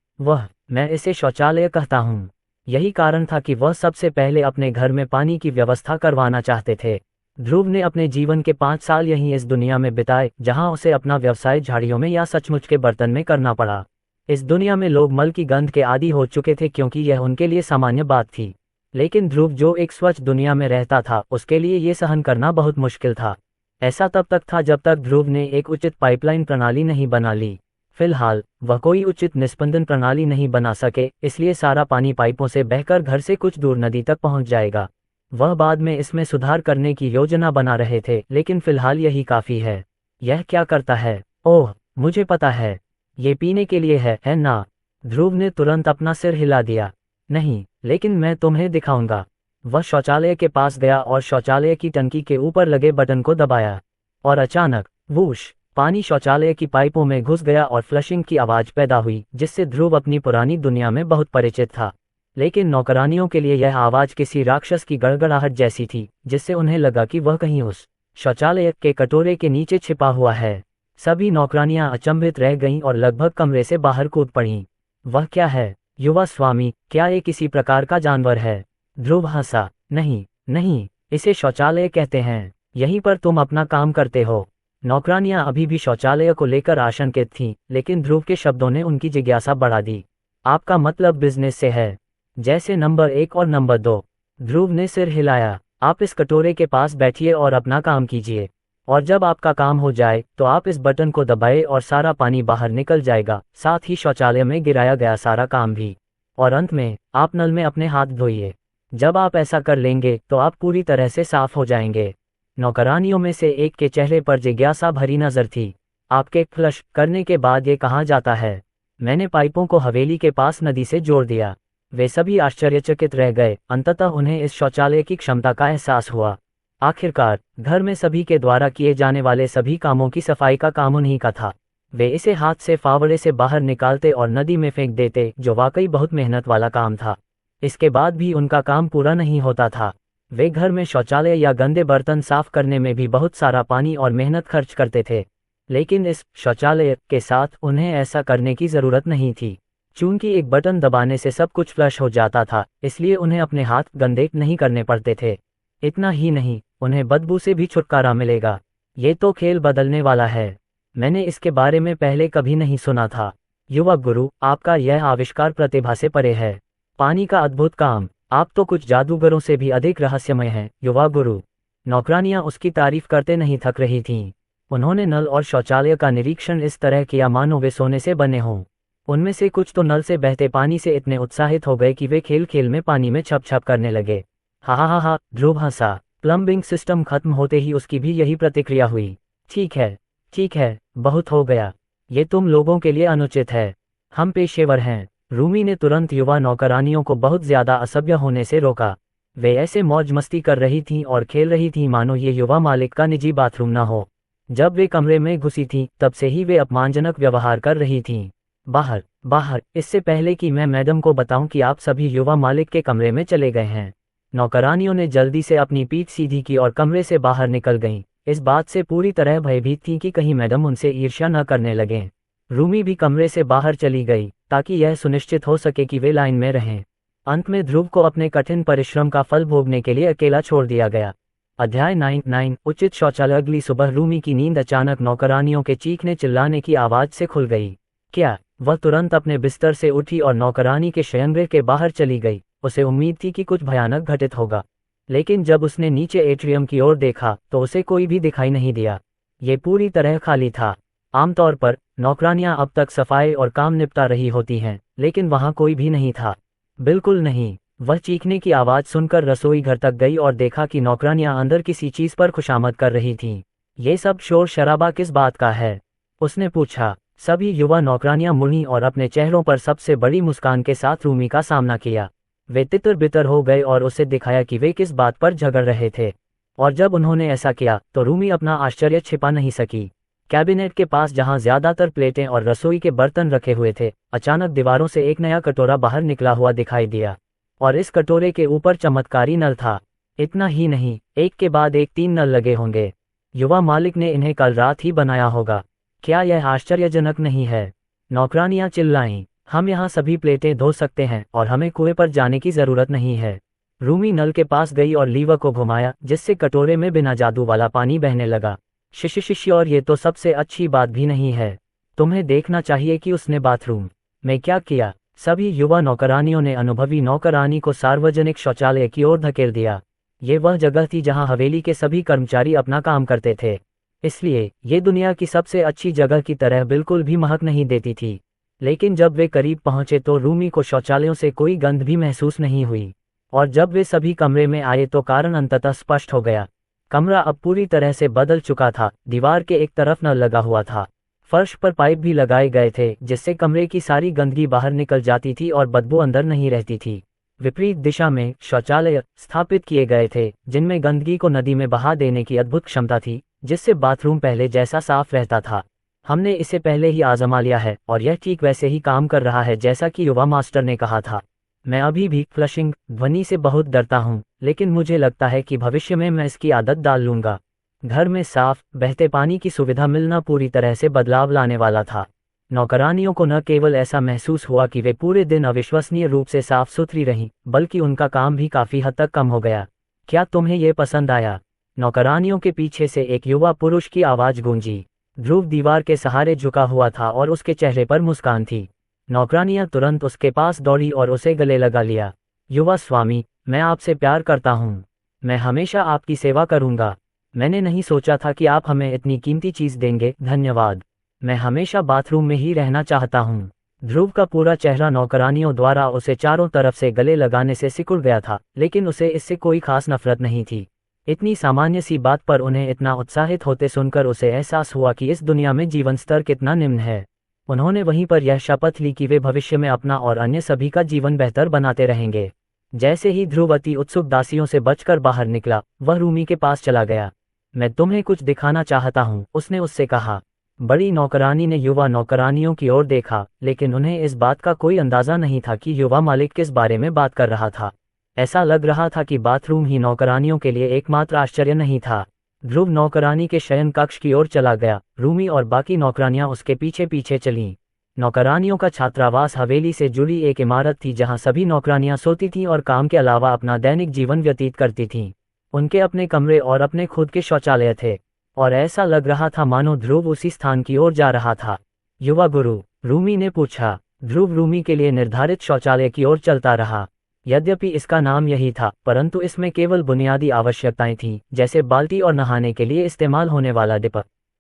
मैं इसे शौचालय कहता हूँ। यही कारण था कि वह सबसे पहले अपने घर में पानी की व्यवस्था करवाना चाहते थे। ध्रुव ने अपने जीवन के 5 साल यहीं इस दुनिया में बिताए, जहां उसे अपना व्यवसाय झाड़ियों में या सचमुच के बर्तन में करना पड़ा। इस दुनिया में लोग मल की गंध के आदी हो चुके थे, क्योंकि यह उनके लिए सामान्य बात थी। लेकिन ध्रुव, जो एक स्वच्छ दुनिया में रहता था, उसके लिए ये सहन करना बहुत मुश्किल था। ऐसा तब तक था जब तक ध्रुव ने एक उचित पाइपलाइन प्रणाली नहीं बना ली। फिलहाल वह कोई उचित निस्पंदन प्रणाली नहीं बना सके, इसलिए सारा पानी पाइपों से बहकर घर से कुछ दूर नदी तक पहुंच जाएगा। वह बाद में इसमें सुधार करने की योजना बना रहे थे, लेकिन फिलहाल यही काफी है। यह क्या करता है? ओह, मुझे पता है, ये पीने के लिए है ना? ध्रुव ने तुरंत अपना सिर हिला दिया। नहीं, लेकिन मैं तुम्हें दिखाऊंगा। वह शौचालय के पास गया और शौचालय की टंकी के ऊपर लगे बटन को दबाया, और अचानक वूश, पानी शौचालय की पाइपों में घुस गया और फ्लशिंग की आवाज पैदा हुई, जिससे ध्रुव अपनी पुरानी दुनिया में बहुत परिचित था। लेकिन नौकरानियों के लिए यह आवाज किसी राक्षस की गड़गड़ाहट जैसी थी, जिससे उन्हें लगा कि वह कहीं उस शौचालय के कटोरे के नीचे छिपा हुआ है। सभी नौकरानियां अचंभित रह गईं और लगभग कमरे से बाहर कूद पड़ीं। वह क्या है? युवा स्वामी, क्या ये किसी प्रकार का जानवर है? ध्रुव हंसा। नहीं, इसे शौचालय कहते हैं। यहीं पर तुम अपना काम करते हो। नौकरानियां अभी भी शौचालय को लेकर आशंकित थीं, लेकिन ध्रुव के शब्दों ने उनकी जिज्ञासा बढ़ा दी। आपका मतलब बिजनेस से है? जैसे नंबर 1 और नंबर 2। ध्रुव ने सिर हिलाया। आप इस कटोरे के पास बैठिए और अपना काम कीजिए, और जब आपका काम हो जाए तो आप इस बटन को दबाएं और सारा पानी बाहर निकल जाएगा, साथ ही शौचालय में गिराया गया सारा काम भी। और अंत में आप नल में अपने हाथ धोइए। जब आप ऐसा कर लेंगे तो आप पूरी तरह से साफ हो जाएंगे। नौकरानियों में से एक के चेहरे पर जिज्ञासा भरी नजर थी। आपके फ्लश करने के बाद ये कहाँ जाता है? मैंने पाइपों को हवेली के पास नदी से जोड़ दिया। वे सभी आश्चर्यचकित रह गए। अंततः उन्हें इस शौचालय की क्षमता का एहसास हुआ। आखिरकार घर में सभी के द्वारा किए जाने वाले सभी कामों की सफाई का काम उन्हीं का था। वे इसे हाथ से फावड़े से बाहर निकालते और नदी में फेंक देते, जो वाकई बहुत मेहनत वाला काम था। इसके बाद भी उनका काम पूरा नहीं होता था। वे घर में शौचालय या गंदे बर्तन साफ करने में भी बहुत सारा पानी और मेहनत खर्च करते थे, लेकिन इस शौचालय के साथ उन्हें ऐसा करने की जरूरत नहीं थी। चूंकि एक बटन दबाने से सब कुछ फ्लश हो जाता था, इसलिए उन्हें अपने हाथ गंदे नहीं करने पड़ते थे। इतना ही नहीं, उन्हें बदबू से भी छुटकारा मिलेगा। ये तो खेल बदलने वाला है। मैंने इसके बारे में पहले कभी नहीं सुना था। युवा गुरु, आपका यह आविष्कार प्रतिभा से परे है। पानी का अद्भुत काम, आप तो कुछ जादूगरों से भी अधिक रहस्यमय हैं, युवा गुरु। नौकरानियां उसकी तारीफ करते नहीं थक रही थीं। उन्होंने नल और शौचालय का निरीक्षण इस तरह किया मानो वे सोने से बने हों। उनमें से कुछ तो नल से बहते पानी से इतने उत्साहित हो गए कि वे खेल खेल में पानी में छप छप करने लगे। हा, ध्रुव हंसा। प्लम्बिंग सिस्टम खत्म होते ही उसकी भी यही प्रतिक्रिया हुई। ठीक है, बहुत हो गया। ये तुम लोगों के लिए अनुचित है। हम पेशेवर हैं। रूमी ने तुरंत युवा नौकरानियों को बहुत ज्यादा असभ्य होने से रोका। वे ऐसे मौज मस्ती कर रही थीं और खेल रही थीं मानो ये युवा मालिक का निजी बाथरूम न हो। जब वे कमरे में घुसी थीं, तब से ही वे अपमानजनक व्यवहार कर रही थीं। बाहर, इससे पहले कि मैं मैडम को बताऊं कि आप सभी युवा मालिक के कमरे में चले गए हैं। नौकरानियों ने जल्दी से अपनी पीठ सीधी की और कमरे से बाहर निकल गईं। इस बात से पूरी तरह भयभीत थीं कि कहीं मैडम उनसे ईर्ष्या न करने लगें। रूमी भी कमरे से बाहर चली गई, ताकि यह सुनिश्चित हो सके कि वे लाइन में रहें। अंत में ध्रुव को अपने कठिन परिश्रम का फल भोगने के लिए अकेला छोड़ दिया गया। अध्याय 9 उचित शौचालय। अगली सुबह रूमी की नींद अचानक नौकरानियों के चीखने चिल्लाने की आवाज से खुल गई। क्या? वह तुरंत अपने बिस्तर से उठी और नौकरानी के शयनगृह के बाहर चली गई। उसे उम्मीद थी कि कुछ भयानक घटित होगा, लेकिन जब उसने नीचे एट्रियम की ओर देखा तो उसे कोई भी दिखाई नहीं दिया। ये पूरी तरह खाली था। आमतौर पर नौकरानियां अब तक सफाई और काम निपटा रही होती हैं, लेकिन वहां कोई भी नहीं था। बिल्कुल नहीं। वह चीखने की आवाज सुनकर रसोई घर तक गई और देखा कि नौकरानियां अंदर किसी चीज पर खुशामद कर रही थीं। ये सब शोर शराबा किस बात का है? उसने पूछा। सभी युवा नौकरानियां मुड़ी और अपने चेहरों पर सबसे बड़ी मुस्कान के साथ रूमी का सामना किया। वे तितर बितर हो गए और उसे दिखाया कि वे किस बात पर झगड़ रहे थे, और जब उन्होंने ऐसा किया तो रूमी अपना आश्चर्य छिपा नहीं सकी। कैबिनेट के पास जहां ज्यादातर प्लेटें और रसोई के बर्तन रखे हुए थे, अचानक दीवारों से एक नया कटोरा बाहर निकला हुआ दिखाई दिया, और इस कटोरे के ऊपर चमत्कारी नल था। इतना ही नहीं, एक के बाद एक 3 नल लगे होंगे। युवा मालिक ने इन्हें कल रात ही बनाया होगा। क्या यह आश्चर्यजनक नहीं है? नौकरानियां चिल्लाईं। हम यहाँ सभी प्लेटें धो सकते हैं और हमें कुएं पर जाने की जरूरत नहीं है। रूमी नल के पास गई और लीवर को घुमाया, जिससे कटोरे में बिना जादू वाला पानी बहने लगा। शिष्य, और ये तो सबसे अच्छी बात भी नहीं है। तुम्हें देखना चाहिए कि उसने बाथरूम में क्या किया। सभी युवा नौकरानियों ने अनुभवी नौकरानी को सार्वजनिक शौचालय की ओर धकेल दिया। ये वह जगह थी जहां हवेली के सभी कर्मचारी अपना काम करते थे, इसलिए ये दुनिया की सबसे अच्छी जगह की तरह बिल्कुल भी महक नहीं देती थी। लेकिन जब वे करीब पहुंचे तो रूमी को शौचालयों से कोई गंध भी महसूस नहीं हुई, और जब वे सभी कमरे में आए तो कारण अंततः स्पष्ट हो गया। कमरा अब पूरी तरह से बदल चुका था। दीवार के एक तरफ नल लगा हुआ था, फर्श पर पाइप भी लगाए गए थे, जिससे कमरे की सारी गंदगी बाहर निकल जाती थी और बदबू अंदर नहीं रहती थी। विपरीत दिशा में शौचालय स्थापित किए गए थे, जिनमें गंदगी को नदी में बहा देने की अद्भुत क्षमता थी, जिससे बाथरूम पहले जैसा साफ रहता था। हमने इसे पहले ही आजमा लिया है और यह ठीक वैसे ही काम कर रहा है जैसा कि युवा मास्टर ने कहा था। मैं अभी भी फ्लशिंग ध्वनि से बहुत डरता हूँ, लेकिन मुझे लगता है कि भविष्य में मैं इसकी आदत डाल लूंगा। घर में साफ बहते पानी की सुविधा मिलना पूरी तरह से बदलाव लाने वाला था। नौकरानियों को न केवल ऐसा महसूस हुआ कि वे पूरे दिन अविश्वसनीय रूप से साफ सुथरी रहीं, बल्कि उनका काम भी काफी हद तक कम हो गया। क्या तुम्हें ये पसंद आया? नौकरानियों के पीछे से एक युवा पुरुष की आवाज गूंजी। ध्रुव दीवार के सहारे झुका हुआ था और उसके चेहरे पर मुस्कान थी। नौकरानियां तुरंत उसके पास दौड़ी और उसे गले लगा लिया। युवा स्वामी, मैं आपसे प्यार करता हूँ। मैं हमेशा आपकी सेवा करूंगा। मैंने नहीं सोचा था कि आप हमें इतनी कीमती चीज देंगे। धन्यवाद। मैं हमेशा बाथरूम में ही रहना चाहता हूँ। ध्रुव का पूरा चेहरा नौकरानियों द्वारा उसे चारों तरफ से गले लगाने से सिकुड़ गया था, लेकिन उसे इससे कोई खास नफरत नहीं थी। इतनी सामान्य सी बात पर उन्हें इतना उत्साहित होते सुनकर उसे एहसास हुआ कि इस दुनिया में जीवन स्तर कितना निम्न है। उन्होंने वहीं पर यह शपथ ली कि वे भविष्य में अपना और अन्य सभी का जीवन बेहतर बनाते रहेंगे। जैसे ही ध्रुव अति उत्सुक दासियों से बचकर बाहर निकला, वह रूमी के पास चला गया। मैं तुम्हें कुछ दिखाना चाहता हूँ, उसने उससे कहा। बड़ी नौकरानी ने युवा नौकरानियों की ओर देखा, लेकिन उन्हें इस बात का कोई अंदाजा नहीं था कि युवा मालिक किस बारे में बात कर रहा था। ऐसा लग रहा था कि बाथरूम ही नौकरानियों के लिए एकमात्र आश्चर्य नहीं था। ध्रुव नौकरानी के शयन कक्ष की ओर चला गया। रूमी और बाकी नौकरानियां उसके पीछे पीछे चलीं। नौकरानियों का छात्रावास हवेली से जुड़ी एक इमारत थी जहां सभी नौकरानियां सोती थीं और काम के अलावा अपना दैनिक जीवन व्यतीत करती थीं। उनके अपने कमरे और अपने खुद के शौचालय थे, और ऐसा लग रहा था मानो ध्रुव उसी स्थान की ओर जा रहा था। युवा गुरु, रूमी ने पूछा। ध्रुव रूमी के लिए निर्धारित शौचालय की ओर चलता रहा। यद्यपि इसका नाम यही था, परंतु इसमें केवल बुनियादी आवश्यकताएं थीं, जैसे बाल्टी और नहाने के लिए इस्तेमाल होने वाला डिप।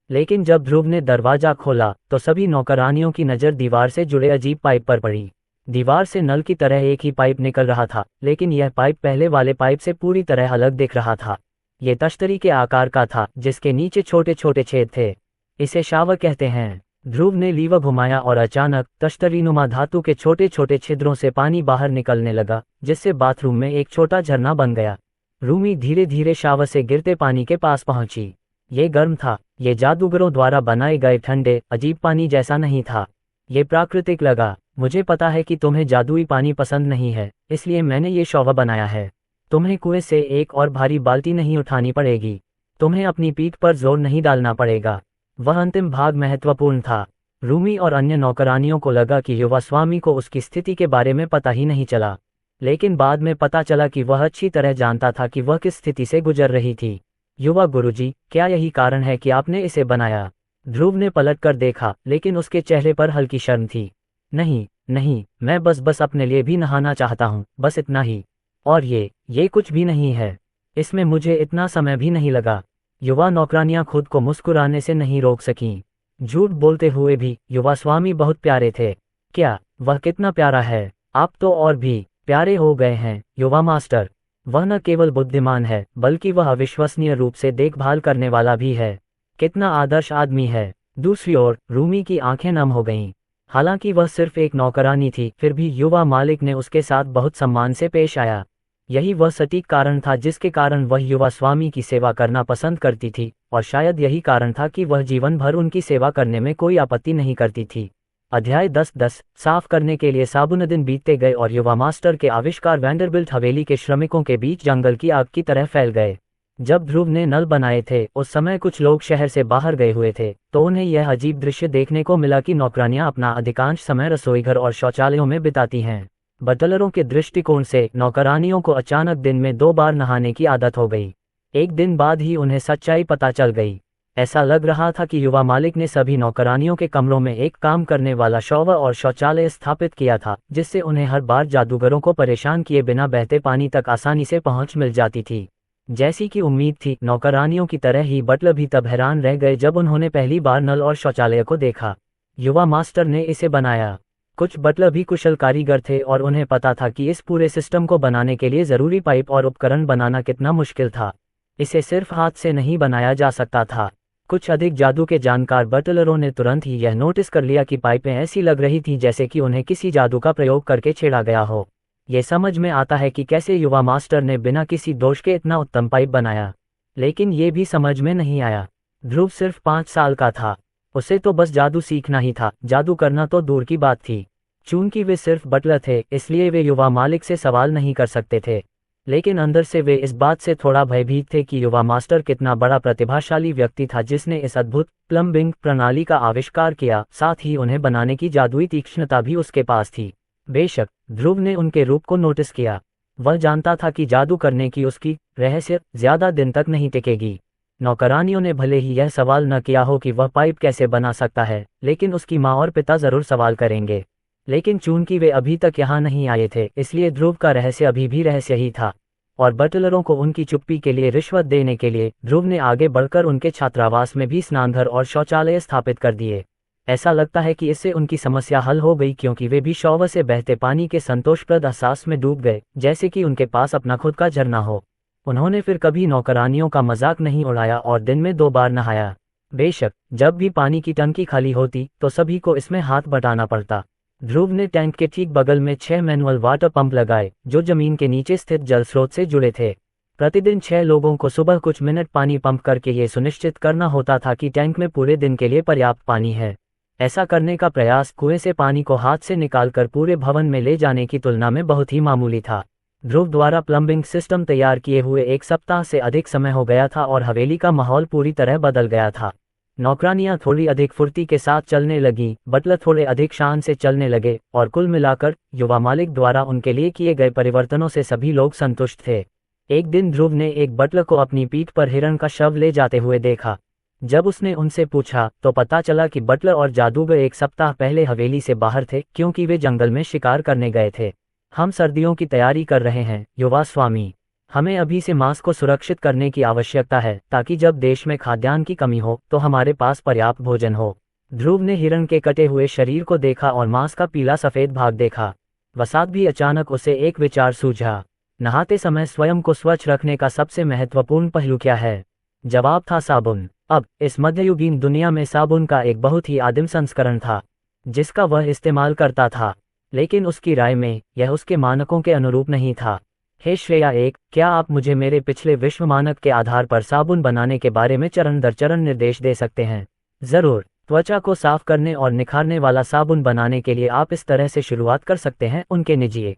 लेकिन जब ध्रुव ने दरवाजा खोला तो सभी नौकरानियों की नज़र दीवार से जुड़े अजीब पाइप पर पड़ी। दीवार से नल की तरह एक ही पाइप निकल रहा था, लेकिन यह पाइप पहले वाले पाइप से पूरी तरह अलग दिख रहा था। ये तश्तरी के आकार का था, जिसके नीचे छोटे छोटे छेद थे। इसे शावर कहते हैं। ध्रुव ने लीवर घुमाया और अचानक तश्तरीनुमा धातु के छोटे छोटे छिद्रों से पानी बाहर निकलने लगा, जिससे बाथरूम में एक छोटा झरना बन गया। रूमी धीरे धीरे शावर से गिरते पानी के पास पहुंची। ये गर्म था। ये जादूगरों द्वारा बनाए गए ठंडे अजीब पानी जैसा नहीं था। ये प्राकृतिक लगा। मुझे पता है कि तुम्हें जादुई पानी पसंद नहीं है, इसलिए मैंने ये शॉवर बनाया है। तुम्हें कुएं से एक और भारी बाल्टी नहीं उठानी पड़ेगी। तुम्हें अपनी पीठ पर जोर नहीं डालना पड़ेगा। वह अंतिम भाग महत्वपूर्ण था। रूमी और अन्य नौकरानियों को लगा कि युवा स्वामी को उसकी स्थिति के बारे में पता ही नहीं चला, लेकिन बाद में पता चला कि वह अच्छी तरह जानता था कि वह किस स्थिति से गुजर रही थी। युवा गुरुजी, क्या यही कारण है कि आपने इसे बनाया? ध्रुव ने पलट कर देखा, लेकिन उसके चेहरे पर हल्की शर्म थी। नहीं नहीं, मैं बस अपने लिए भी नहाना चाहता हूँ, बस इतना ही। और ये कुछ भी नहीं है। इसमें मुझे इतना समय भी नहीं लगा। युवा नौकरानियां खुद को मुस्कुराने से नहीं रोक सकीं। झूठ बोलते हुए भी युवा स्वामी बहुत प्यारे थे। क्या वह कितना प्यारा है? आप तो और भी प्यारे हो गए हैं युवा मास्टर। वह न केवल बुद्धिमान है, बल्कि वह अविश्वसनीय रूप से देखभाल करने वाला भी है। कितना आदर्श आदमी है। दूसरी ओर रूमी की आंखें नम हो गईं। हालांकि वह सिर्फ एक नौकरानी थी, फिर भी युवा मालिक ने उसके साथ बहुत सम्मान से पेश आया। यही वह सटीक कारण था जिसके कारण वह युवा स्वामी की सेवा करना पसंद करती थी, और शायद यही कारण था कि वह जीवन भर उनकी सेवा करने में कोई आपत्ति नहीं करती थी। अध्याय 10:10 साफ करने के लिए साबुन दिन बीतते गए और युवा मास्टर के आविष्कार वैंडरबिल्ट हवेली के श्रमिकों के बीच जंगल की आग की तरह फैल गए। जब ध्रुव ने नल बनाए थे उस समय कुछ लोग शहर से बाहर गए हुए थे, तो उन्हें यह अजीब दृश्य देखने को मिला कि नौकरानियां अपना अधिकांश समय रसोईघर और शौचालयों में बिताती हैं। बटलरों के दृष्टिकोण से नौकरानियों को अचानक दिन में 2 बार नहाने की आदत हो गई। एक दिन बाद ही उन्हें सच्चाई पता चल गई। ऐसा लग रहा था कि युवा मालिक ने सभी नौकरानियों के कमरों में एक काम करने वाला शॉवर और शौचालय स्थापित किया था, जिससे उन्हें हर बार जादूगरों को परेशान किए बिना बहते पानी तक आसानी से पहुंच मिल जाती थी। जैसी कि उम्मीद थी, नौकरानियों की तरह ही बटलर भी तब हैरान रह गए जब उन्होंने पहली बार नल और शौचालय को देखा। युवा मास्टर ने इसे बनाया। कुछ बटलर भी कुशल कारीगर थे और उन्हें पता था कि इस पूरे सिस्टम को बनाने के लिए जरूरी पाइप और उपकरण बनाना कितना मुश्किल था। इसे सिर्फ हाथ से नहीं बनाया जा सकता था। कुछ अधिक जादू के जानकार बटलरों ने तुरंत ही यह नोटिस कर लिया कि पाइपें ऐसी लग रही थीं जैसे कि उन्हें किसी जादू का प्रयोग करके छेड़ा गया हो। ये समझ में आता है कि कैसे युवा मास्टर ने बिना किसी दोष के इतना उत्तम पाइप बनाया, लेकिन ये भी समझ में नहीं आया। ध्रुव सिर्फ 5 साल का था, उसे तो बस जादू सीखना ही था, जादू करना तो दूर की बात थी। चूंकि वे सिर्फ बटलर थे, इसलिए वे युवा मालिक से सवाल नहीं कर सकते थे, लेकिन अंदर से वे इस बात से थोड़ा भयभीत थे कि युवा मास्टर कितना बड़ा प्रतिभाशाली व्यक्ति था जिसने इस अद्भुत प्लम्बिंग प्रणाली का आविष्कार किया, साथ ही उन्हें बनाने की जादुई तीक्ष्णता भी उसके पास थी। बेशक ध्रुव ने उनके रूप को नोटिस किया। वह जानता था कि जादू करने की उसकी रहस्य ज्यादा दिन तक नहीं टिकेगी। नौकरानियों ने भले ही यह सवाल न किया हो कि वह पाइप कैसे बना सकता है, लेकिन उसकी माँ और पिता जरूर सवाल करेंगे। लेकिन चूंकि वे अभी तक यहाँ नहीं आए थे, इसलिए ध्रुव का रहस्य अभी भी रहस्य ही था। और बटलरों को उनकी चुप्पी के लिए रिश्वत देने के लिए ध्रुव ने आगे बढ़कर उनके छात्रावास में भी स्नानघर और शौचालय स्थापित कर दिए। ऐसा लगता है कि इससे उनकी समस्या हल हो गई, क्योंकि वे भी शॉवर से बहते पानी के संतोषप्रद एहसास में डूब गए, जैसे कि उनके पास अपना खुद का झरना हो। उन्होंने फिर कभी नौकरानियों का मजाक नहीं उड़ाया और दिन में 2 बार नहाया। बेशक जब भी पानी की टंकी खाली होती तो सभी को इसमें हाथ बटाना पड़ता। ध्रुव ने टैंक के ठीक बगल में 6 मैनुअल वाटर पंप लगाए, जो जमीन के नीचे स्थित जल स्रोत से जुड़े थे। प्रतिदिन 6 लोगों को सुबह कुछ मिनट पानी पंप करके ये सुनिश्चित करना होता था कि टैंक में पूरे दिन के लिए पर्याप्त पानी है। ऐसा करने का प्रयास कुएं से पानी को हाथ से निकालकर पूरे भवन में ले जाने की तुलना में बहुत ही मामूली था। ध्रुव द्वारा प्लम्बिंग सिस्टम तैयार किए हुए 1 सप्ताह से अधिक समय हो गया था और हवेली का माहौल पूरी तरह बदल गया था। नौकरानियां थोड़ी अधिक फुर्ती के साथ चलने लगीं, बटलर थोड़े अधिक शान से चलने लगे, और कुल मिलाकर युवा मालिक द्वारा उनके लिए किए गए परिवर्तनों से सभी लोग संतुष्ट थे। एक दिन ध्रुव ने एक बटलर को अपनी पीठ पर हिरण का शव ले जाते हुए देखा। जब उसने उनसे पूछा तो पता चला कि बटलर और जादूगर 1 सप्ताह पहले हवेली से बाहर थे, क्योंकि वे जंगल में शिकार करने गए थे। हम सर्दियों की तैयारी कर रहे हैं युवा स्वामी, हमें अभी से मांस को सुरक्षित करने की आवश्यकता है, ताकि जब देश में खाद्यान्न की कमी हो तो हमारे पास पर्याप्त भोजन हो। ध्रुव ने हिरण के कटे हुए शरीर को देखा और मांस का पीला सफेद भाग देखा। वसात भी अचानक उसे एक विचार सूझा। नहाते समय स्वयं को स्वच्छ रखने का सबसे महत्वपूर्ण पहलू क्या है? जवाब था साबुन। अब इस मध्ययुगीन दुनिया में साबुन का एक बहुत ही आदिम संस्करण था जिसका वह इस्तेमाल करता था, लेकिन उसकी राय में यह उसके मानकों के अनुरूप नहीं था। हे श्रेया 1, क्या आप मुझे मेरे पिछले विश्व मानक के आधार पर साबुन बनाने के बारे में चरण दर चरण निर्देश दे सकते हैं? जरूर। त्वचा को साफ करने और निखारने वाला साबुन बनाने के लिए आप इस तरह से शुरुआत कर सकते हैं। उनके निजी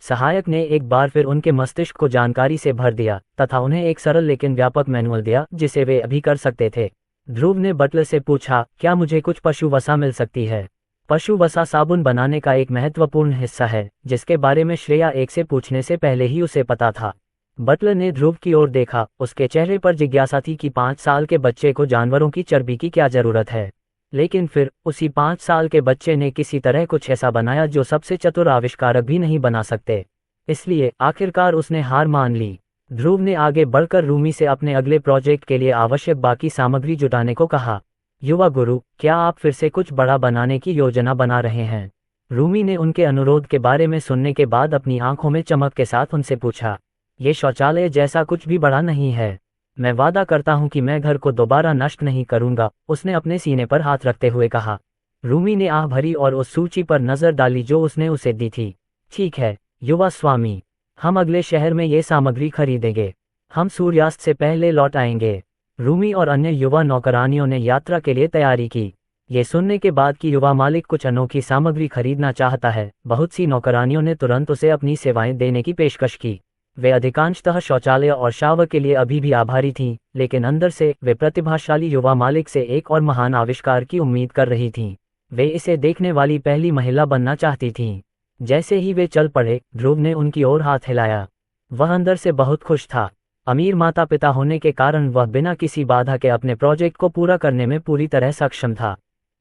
सहायक ने एक बार फिर उनके मस्तिष्क को जानकारी से भर दिया तथा उन्हें एक सरल लेकिन व्यापक मैनुअल दिया जिसे वे अभी कर सकते थे। ध्रुव ने बटलर से पूछा, क्या मुझे कुछ पशु वसा मिल सकती है? पशु वसा साबुन बनाने का एक महत्वपूर्ण हिस्सा है, जिसके बारे में श्रेया 1 से पूछने से पहले ही उसे पता था। बटलर ने ध्रुव की ओर देखा। उसके चेहरे पर जिज्ञासा थी कि 5 साल के बच्चे को जानवरों की चर्बी की क्या जरूरत है। लेकिन फिर उसी 5 साल के बच्चे ने किसी तरह कुछ ऐसा बनाया जो सबसे चतुर आविष्कारक भी नहीं बना सकते। इसलिए आखिरकार उसने हार मान ली। ध्रुव ने आगे बढ़कर रूमी से अपने अगले प्रोजेक्ट के लिए आवश्यक बाकी सामग्री जुटाने को कहा। युवा गुरु, क्या आप फिर से कुछ बड़ा बनाने की योजना बना रहे हैं? रूमी ने उनके अनुरोध के बारे में सुनने के बाद अपनी आंखों में चमक के साथ उनसे पूछा। ये शौचालय जैसा कुछ भी बड़ा नहीं है। मैं वादा करता हूं कि मैं घर को दोबारा नष्ट नहीं करूंगा, उसने अपने सीने पर हाथ रखते हुए कहा। रूमी ने आह भरी और उस सूची पर नजर डाली जो उसने उसे दी थी। ठीक है युवा स्वामी, हम अगले शहर में ये सामग्री खरीदेंगे। हम सूर्यास्त से पहले लौट आएंगे। रूमी और अन्य युवा नौकरानियों ने यात्रा के लिए तैयारी की। ये सुनने के बाद कि युवा मालिक कुछ अनोखी सामग्री खरीदना चाहता है, बहुत सी नौकरानियों ने तुरंत उसे अपनी सेवाएं देने की पेशकश की। वे अधिकांशतः शौचालय और शावर के लिए अभी भी आभारी थीं, लेकिन अंदर से वे प्रतिभाशाली युवा मालिक से एक और महान आविष्कार की उम्मीद कर रही थीं। वे इसे देखने वाली पहली महिला बनना चाहती थीं। जैसे ही वे चल पड़े, ध्रुव ने उनकी ओर हाथ हिलाया। वह अंदर से बहुत खुश था। अमीर माता पिता होने के कारण वह बिना किसी बाधा के अपने प्रोजेक्ट को पूरा करने में पूरी तरह सक्षम था।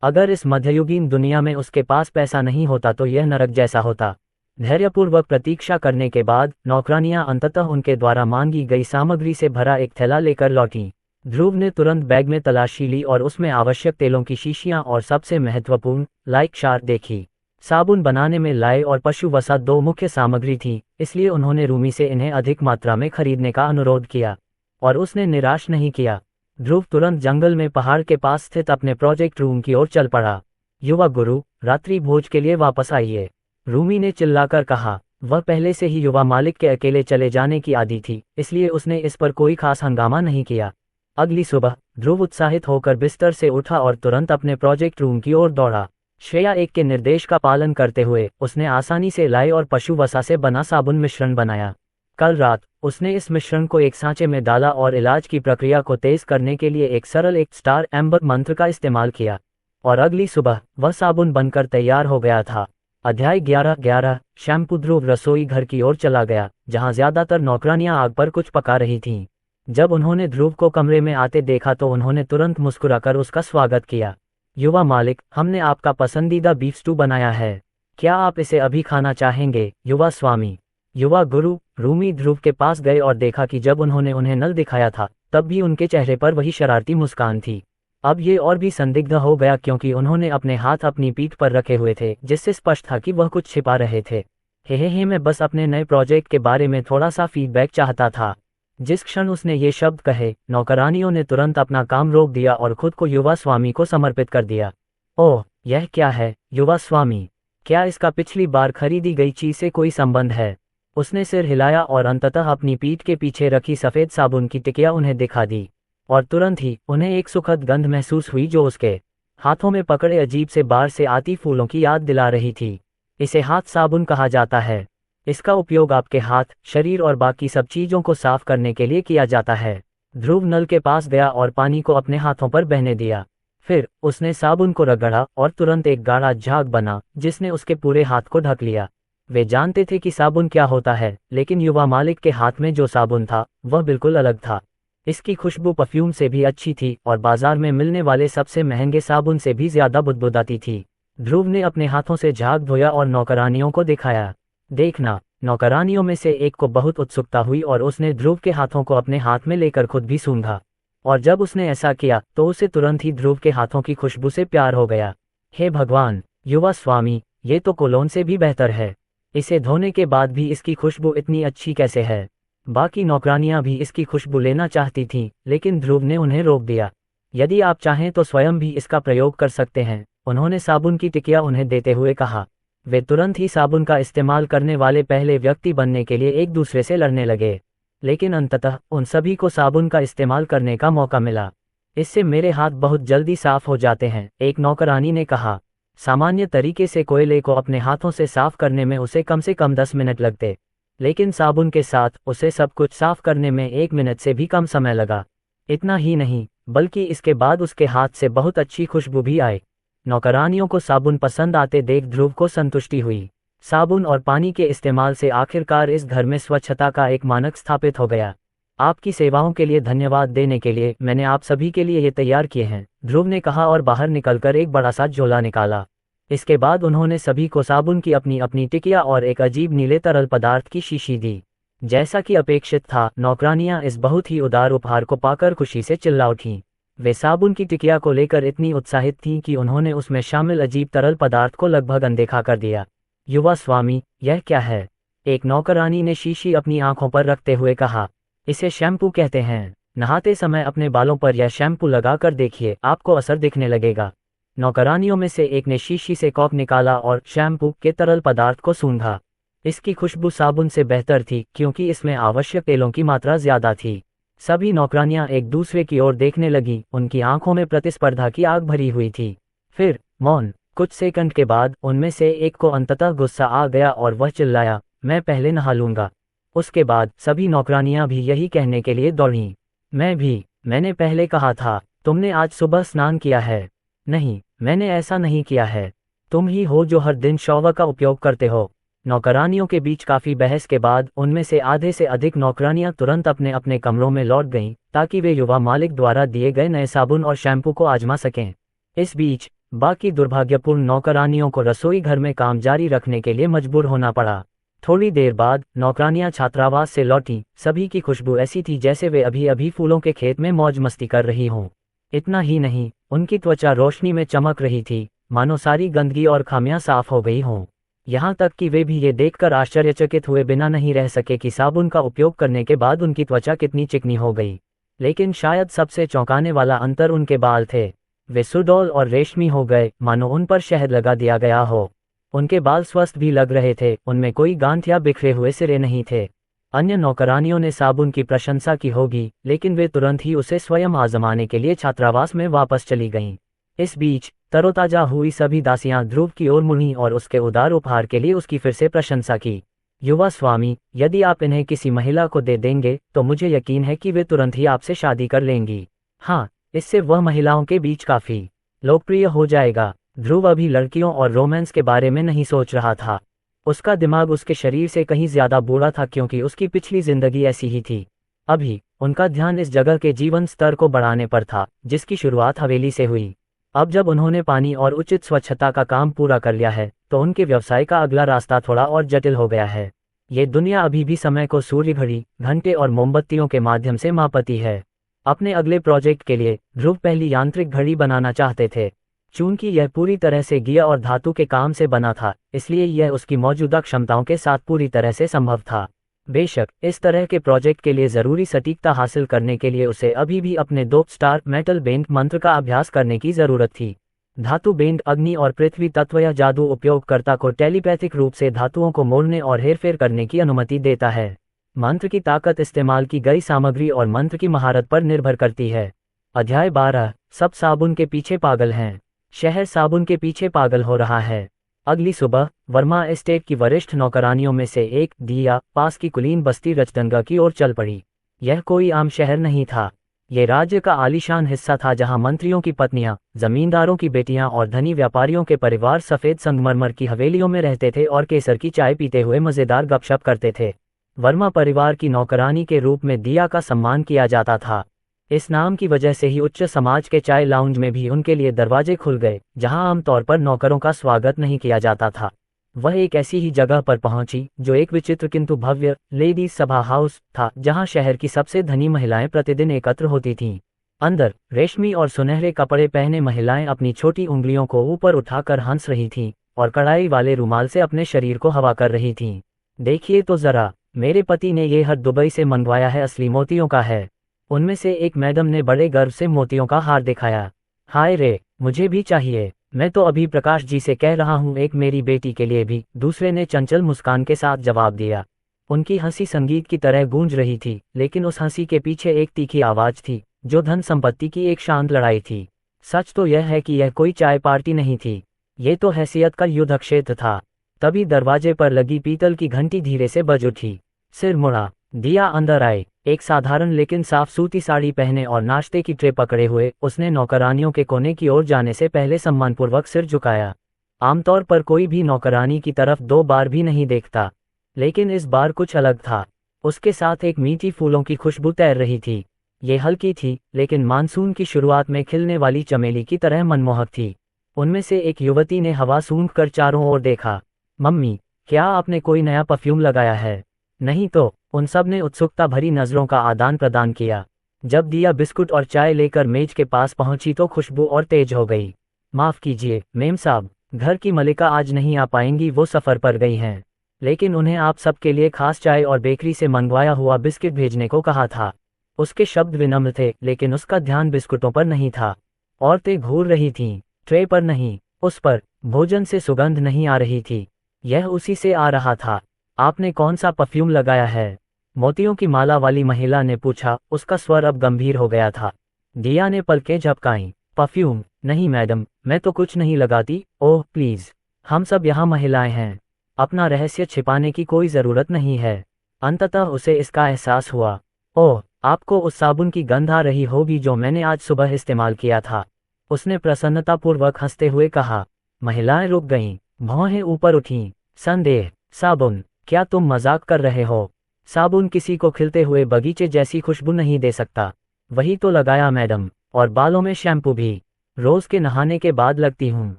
अगर इस मध्ययुगीन दुनिया में उसके पास पैसा नहीं होता तो यह नरक जैसा होता। धैर्यपूर्वक प्रतीक्षा करने के बाद नौकरानियां अंततः उनके द्वारा मांगी गई सामग्री से भरा एक थैला लेकर लौटीं। ध्रुव ने तुरंत बैग में तलाशी ली और उसमें आवश्यक तेलों की शीशियां और सबसे महत्वपूर्ण लाइक शार देखी। साबुन बनाने में लाई और पशु वसा दो मुख्य सामग्री थी, इसलिए उन्होंने रूमी से इन्हें अधिक मात्रा में खरीदने का अनुरोध किया, और उसने निराश नहीं किया। ध्रुव तुरंत जंगल में पहाड़ के पास स्थित अपने प्रोजेक्ट रूम की ओर चल पड़ा। युवा गुरु, रात्रि भोज के लिए वापस आइए, रूमी ने चिल्लाकर कहा। वह पहले से ही युवा मालिक के अकेले चले जाने की आदी थी, इसलिए उसने इस पर कोई खास हंगामा नहीं किया। अगली सुबह ध्रुव उत्साहित होकर बिस्तर से उठा और तुरंत अपने प्रोजेक्ट रूम की ओर दौड़ा। श्रेया एक के निर्देश का पालन करते हुए उसने आसानी से लाई और पशु वसा से बना साबुन मिश्रण बनाया। कल रात उसने इस मिश्रण को एक सांचे में डाला और इलाज की प्रक्रिया को तेज करने के लिए एक सरल 1 स्टार एम्बर मंत्र का इस्तेमाल किया, और अगली सुबह वह साबुन बनकर तैयार हो गया था। अध्याय 11 शैम्पू। ध्रुव रसोई घर की ओर चला गया, जहां ज्यादातर नौकरानियां आग पर कुछ पका रही थीं। जब उन्होंने ध्रुव को कमरे में आते देखा तो उन्होंने तुरंत मुस्कुराकर उसका स्वागत किया। युवा मालिक, हमने आपका पसंदीदा बीफ स्टू बनाया है, क्या आप इसे अभी खाना चाहेंगे? युवा स्वामी। युवा गुरु, रूमी ध्रुव के पास गए और देखा कि जब उन्होंने उन्हें नल दिखाया था तब भी उनके चेहरे पर वही शरारती मुस्कान थी। अब ये और भी संदिग्ध हो गया क्योंकि उन्होंने अपने हाथ अपनी पीठ पर रखे हुए थे, जिससे स्पष्ट था कि वह कुछ छिपा रहे थे। हे, मैं बस अपने नए प्रोजेक्ट के बारे में थोड़ा सा फीडबैक चाहता था। जिस क्षण उसने ये शब्द कहे, नौकरानियों ने तुरंत अपना काम रोक दिया और खुद को युवा स्वामी को समर्पित कर दिया। ओह, यह क्या है युवा स्वामी? क्या इसका पिछली बार खरीदी गई चीज से कोई संबंध है? उसने सिर हिलाया और अंततः अपनी पीठ के पीछे रखी सफेद साबुन की टिकिया उन्हें दिखा दी, और तुरंत ही उन्हें एक सुखद गंध महसूस हुई जो उसके हाथों में पकड़े अजीब से बाहर से आती फूलों की याद दिला रही थी। इसे हाथ साबुन कहा जाता है। इसका उपयोग आपके हाथ, शरीर और बाकी सब चीजों को साफ करने के लिए किया जाता है। ध्रुव नल के पास गया और पानी को अपने हाथों पर बहने दिया। फिर उसने साबुन को रगड़ा और तुरंत एक गाढ़ा झाग बना जिसने उसके पूरे हाथ को ढक लिया। वे जानते थे कि साबुन क्या होता है, लेकिन युवा मालिक के हाथ में जो साबुन था वह बिल्कुल अलग था। इसकी खुशबू परफ्यूम से भी अच्छी थी और बाजार में मिलने वाले सबसे महंगे साबुन से भी ज्यादा बुदबुदाती थी। ध्रुव ने अपने हाथों से झाग धोया और नौकरानियों को दिखाया। देखना। नौकरानियों में से एक को बहुत उत्सुकता हुई और उसने ध्रुव के हाथों को अपने हाथ में लेकर खुद भी सूंघा, और जब उसने ऐसा किया तो उसे तुरंत ही ध्रुव के हाथों की खुशबू से प्यार हो गया। हे भगवान, युवा स्वामी, ये तो कोलोन से भी बेहतर है। इसे धोने के बाद भी इसकी खुशबू इतनी अच्छी कैसे है? बाकी नौकरानियां भी इसकी खुशबू लेना चाहती थीं, लेकिन ध्रुव ने उन्हें रोक दिया। यदि आप चाहें तो स्वयं भी इसका प्रयोग कर सकते हैं, उन्होंने साबुन की टिकिया उन्हें देते हुए कहा। वे तुरंत ही साबुन का इस्तेमाल करने वाले पहले व्यक्ति बनने के लिए एक दूसरे से लड़ने लगे, लेकिन अंततः उन सभी को साबुन का इस्तेमाल करने का मौका मिला। इससे मेरे हाथ बहुत जल्दी साफ हो जाते हैं, एक नौकरानी ने कहा। सामान्य तरीके से कोयले को अपने हाथों से साफ करने में उसे कम से कम 10 मिनट लगते, लेकिन साबुन के साथ उसे सब कुछ साफ करने में 1 मिनट से भी कम समय लगा। इतना ही नहीं, बल्कि इसके बाद उसके हाथ से बहुत अच्छी खुशबू भी आई। नौकरानियों को साबुन पसंद आते देख ध्रुव को संतुष्टि हुई। साबुन और पानी के इस्तेमाल से आखिरकार इस घर में स्वच्छता का एक मानक स्थापित हो गया। आपकी सेवाओं के लिए धन्यवाद देने के लिए मैंने आप सभी के लिए ये तैयार किए हैं, ध्रुव ने कहा और बाहर निकलकर एक बड़ा सा झोला निकाला। इसके बाद उन्होंने सभी को साबुन की अपनी अपनी टिकिया और एक अजीब नीले तरल पदार्थ की शीशी दी। जैसा कि अपेक्षित था, नौकरानियां इस बहुत ही उदार उपहार को पाकर खुशी से चिल्ला उठीं। वे साबुन की टिकिया को लेकर इतनी उत्साहित थीं कि उन्होंने उसमें शामिल अजीब तरल पदार्थ को लगभग अनदेखा कर दिया। युवा स्वामी, यह क्या है? एक नौकरानी ने शीशी अपनी आंखों पर रखते हुए कहा। इसे शैम्पू कहते हैं। नहाते समय अपने बालों पर यह शैम्पू लगाकर देखिए, आपको असर दिखने लगेगा। नौकरानियों में से एक ने शीशी से कॉक निकाला और शैम्पू के तरल पदार्थ को सूंघा। इसकी खुशबू साबुन से बेहतर थी क्योंकि इसमें आवश्यक तेलों की मात्रा ज्यादा थी। सभी नौकरानियां एक दूसरे की ओर देखने लगी, उनकी आंखों में प्रतिस्पर्धा की आग भरी हुई थी। फिर मौन। कुछ सेकंड के बाद उनमें से एक को अंततः गुस्सा आ गया और वह चिल्लाया, मैं पहले नहा लूंगा। उसके बाद सभी नौकरानियां भी यही कहने के लिए दौड़ीं। मैं भी। मैंने पहले कहा था। तुमने आज सुबह स्नान किया है? नहीं, मैंने ऐसा नहीं किया है। तुम ही हो जो हर दिन शॉवर का उपयोग करते हो। नौकरानियों के बीच काफी बहस के बाद उनमें से आधे से अधिक नौकरानियां तुरंत अपने अपने कमरों में लौट गईं ताकि वे युवा मालिक द्वारा दिए गए नए साबुन और शैम्पू को आजमा सकें। इस बीच बाकी दुर्भाग्यपूर्ण नौकरानियों को रसोई घर में काम जारी रखने के लिए मजबूर होना पड़ा। थोड़ी देर बाद नौकरानियां छात्रावास से लौटीं। सभी की खुशबू ऐसी थी जैसे वे अभी अभी फूलों के खेत में मौज मस्ती कर रही हों। इतना ही नहीं, उनकी त्वचा रोशनी में चमक रही थी, मानो सारी गंदगी और खामियां साफ हो गई हों। यहाँ तक कि वे भी ये देखकर आश्चर्यचकित हुए बिना नहीं रह सके कि साबुन का उपयोग करने के बाद उनकी त्वचा कितनी चिकनी हो गई। लेकिन शायद सबसे चौंकाने वाला अंतर उनके बाल थे। वे सुडौल और रेशमी हो गए, मानो उन पर शहद लगा दिया गया हो। उनके बाल स्वस्थ भी लग रहे थे, उनमें कोई गांठ या बिखरे हुए सिरे नहीं थे। अन्य नौकरानियों ने साबुन की प्रशंसा की होगी, लेकिन वे तुरंत ही उसे स्वयं आजमाने के लिए छात्रावास में वापस चली गईं। इस बीच तरोताजा हुई सभी दासियां ध्रुव की ओर मुड़ीं और उसके उदार उपहार के लिए उसकी फिर से प्रशंसा की। युवा स्वामी, यदि आप इन्हें किसी महिला को दे देंगे तो मुझे यकीन है कि वे तुरंत ही आपसे शादी कर लेंगी। हाँ, इससे वह महिलाओं के बीच काफी लोकप्रिय हो जाएगा। ध्रुव अभी लड़कियों और रोमांस के बारे में नहीं सोच रहा था। उसका दिमाग उसके शरीर से कहीं ज्यादा बूढ़ा था क्योंकि उसकी पिछली जिंदगी ऐसी ही थी। अभी उनका ध्यान इस जगह के जीवन स्तर को बढ़ाने पर था, जिसकी शुरुआत हवेली से हुई। अब जब उन्होंने पानी और उचित स्वच्छता का काम पूरा कर लिया है तो उनके व्यवसाय का अगला रास्ता थोड़ा और जटिल हो गया है। ये दुनिया अभी भी समय को सूर्य घड़ी, घंटे और मोमबत्तियों के माध्यम से मापती है। अपने अगले प्रोजेक्ट के लिए ध्रुव पहली यांत्रिक घड़ी बनाना चाहते थे। चूंकि यह पूरी तरह से गिया और धातु के काम से बना था, इसलिए यह उसकी मौजूदा क्षमताओं के साथ पूरी तरह से संभव था। बेशक इस तरह के प्रोजेक्ट के लिए जरूरी सटीकता हासिल करने के लिए उसे अभी भी अपने दो स्टार मेटल बेंड मंत्र का अभ्यास करने की जरूरत थी। धातु बेंड अग्नि और पृथ्वी तत्व या जादू उपयोगकर्ता को टेलीपैथिक रूप से धातुओं को मोड़ने और हेरफेर करने की अनुमति देता है। मंत्र की ताकत इस्तेमाल की गई सामग्री और मंत्र की महारत पर निर्भर करती है। अध्याय 12। सब साबुन के पीछे पागल हैं। शहर साबुन के पीछे पागल हो रहा है। अगली सुबह वर्मा एस्टेट की वरिष्ठ नौकरानियों में से एक दिया पास की कुलीन बस्ती रचदंगा की ओर चल पड़ी। यह कोई आम शहर नहीं था। ये राज्य का आलीशान हिस्सा था जहां मंत्रियों की पत्नियां, जमींदारों की बेटियां और धनी व्यापारियों के परिवार सफेद संगमरमर की हवेलियों में रहते थे और केसर की चाय पीते हुए मजेदार गपशप करते थे। वर्मा परिवार की नौकरानी के रूप में दिया का सम्मान किया जाता था। इस नाम की वजह से ही उच्च समाज के चाय लाउंज में भी उनके लिए दरवाजे खुल गए, जहां आमतौर पर नौकरों का स्वागत नहीं किया जाता था। वह एक ऐसी ही जगह पर पहुंची जो एक विचित्र किंतु भव्य लेडीज सभा हाउस था, जहां शहर की सबसे धनी महिलाएं प्रतिदिन एकत्र होती थीं। अंदर रेशमी और सुनहरे कपड़े पहने महिलाएं अपनी छोटी उंगलियों को ऊपर उठाकर हंस रही थीं और कढ़ाई वाले रुमाल से अपने शरीर को हवा कर रही थीं। देखिए तो जरा, मेरे पति ने ये हर दुबई से मंगवाया है, असली मोतियों का है। उनमें से एक मैडम ने बड़े गर्व से मोतियों का हार दिखाया। हाय रे, मुझे भी चाहिए। मैं तो अभी प्रकाश जी से कह रहा हूँ, एक मेरी बेटी के लिए भी, दूसरे ने चंचल मुस्कान के साथ जवाब दिया। उनकी हंसी संगीत की तरह गूंज रही थी, लेकिन उस हंसी के पीछे एक तीखी आवाज थी जो धन संपत्ति की एक शांत लड़ाई थी। सच तो यह है कि यह कोई चाय पार्टी नहीं थी, ये तो हैसियत का युद्ध क्षेत्र था। तभी दरवाजे पर लगी पीतल की घंटी धीरे से बज उठी। सिर मुड़ा, दिया अंदर आए। एक साधारण लेकिन साफ सूती साड़ी पहने और नाश्ते की ट्रे पकड़े हुए उसने नौकरानियों के कोने की ओर जाने से पहले सम्मानपूर्वक सिर झुकाया। आमतौर पर कोई भी नौकरानी की तरफ 2 बार भी नहीं देखता, लेकिन इस बार कुछ अलग था। उसके साथ एक मीठी फूलों की खुशबू तैर रही थी। ये हल्की थी, लेकिन मानसून की शुरुआत में खिलने वाली चमेली की तरह मनमोहक थी। उनमें से एक युवती ने हवा सूंघकर चारों ओर देखा। मम्मी, क्या आपने कोई नया परफ्यूम लगाया है? नहीं तो, उन सब ने उत्सुकता भरी नजरों का आदान प्रदान किया। जब दिया बिस्कुट और चाय लेकर मेज के पास पहुंची तो खुशबू और तेज हो गई। माफ कीजिए मेम साहब, घर की मलिका आज नहीं आ पाएंगी, वो सफर पर गई हैं। लेकिन उन्हें आप सबके लिए खास चाय और बेकरी से मंगवाया हुआ बिस्किट भेजने को कहा था। उसके शब्द विनम्र थे, लेकिन उसका ध्यान बिस्कुटों पर नहीं था। औरतें घूर रही थीं, ट्रे पर नहीं। उस पर भोजन से सुगंध नहीं आ रही थी, यह उसी से आ रहा था। आपने कौन सा परफ्यूम लगाया है? मोतियों की माला वाली महिला ने पूछा। उसका स्वर अब गंभीर हो गया था। दिया ने पलकें झपकाईं। परफ्यूम? नहीं मैडम, मैं तो कुछ नहीं लगाती। ओह प्लीज, हम सब यहाँ महिलाएं हैं, अपना रहस्य छिपाने की कोई ज़रूरत नहीं है। अंततः उसे इसका एहसास हुआ। ओह, आपको उस साबुन की गंध आ रही होगी जो मैंने आज सुबह इस्तेमाल किया था, उसने प्रसन्नतापूर्वक हंसते हुए कहा। महिलाएं रुक गईं, भौहें ऊपर उठीं। संदेह? साबुन? क्या तुम मजाक कर रहे हो? साबुन किसी को खिलते हुए बगीचे जैसी खुशबू नहीं दे सकता। वही तो लगाया मैडम, और बालों में शैम्पू भी। रोज के नहाने के बाद लगती हूँ।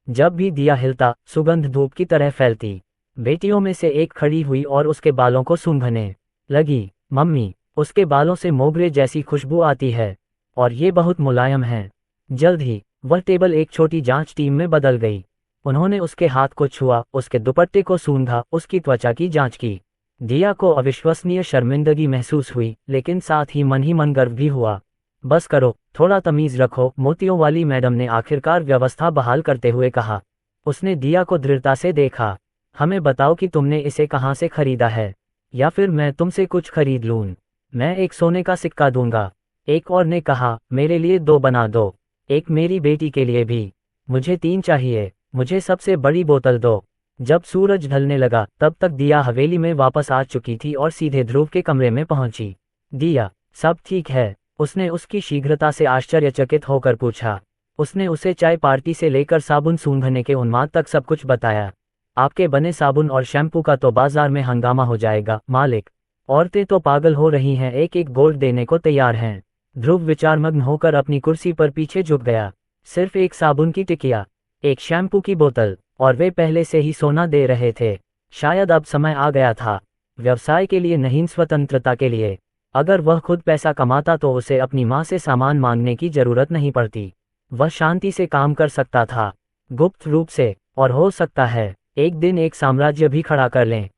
जब भी दिया हिलता, सुगंध धूप की तरह फैलती। बेटियों में से एक खड़ी हुई और उसके बालों को सूंघने लगी। मम्मी, उसके बालों से मोगरे जैसी खुशबू आती है, और ये बहुत मुलायम है। जल्द ही वह टेबल एक छोटी जांच टीम में बदल गई। उन्होंने उसके हाथ को छुआ, उसके दुपट्टे को सूंघा, उसकी त्वचा की जांच की। दिया को अविश्वसनीय शर्मिंदगी महसूस हुई, लेकिन साथ ही मन गर्व भी हुआ। बस करो, थोड़ा तमीज रखो, मोतियों वाली मैडम ने आखिरकार व्यवस्था बहाल करते हुए कहा। उसने दिया को दृढ़ता से देखा। हमें बताओ कि तुमने इसे कहाँ से खरीदा है, या फिर मैं तुमसे कुछ खरीद लूँ। मैं एक सोने का सिक्का दूंगा। एक और ने कहा, मेरे लिए 2 बना दो, एक मेरी बेटी के लिए भी। मुझे 3 चाहिए, मुझे सबसे बड़ी बोतल दो। जब सूरज ढलने लगा तब तक दिया हवेली में वापस आ चुकी थी और सीधे ध्रुव के कमरे में पहुंची। दिया, सब ठीक है? उसने उसकी शीघ्रता से आश्चर्यचकित होकर पूछा। उसने उसे चाय पार्टी से लेकर साबुन सूंघने के उन्माद तक सब कुछ बताया। आपके बने साबुन और शैम्पू का तो बाजार में हंगामा हो जाएगा मालिक। औरतें तो पागल हो रही हैं, एक एक गोल्ड देने को तैयार हैं। ध्रुव विचारमग्न होकर अपनी कुर्सी पर पीछे झुक गया। सिर्फ एक साबुन की टिकिया, एक शैम्पू की बोतल, और वे पहले से ही सोना दे रहे थे। शायद अब समय आ गया था, व्यवसाय के लिए नहीं, स्वतंत्रता के लिए। अगर वह खुद पैसा कमाता तो उसे अपनी माँ से सामान मांगने की जरूरत नहीं पड़ती। वह शांति से काम कर सकता था, गुप्त रूप से, और हो सकता है एक दिन एक साम्राज्य भी खड़ा कर लें।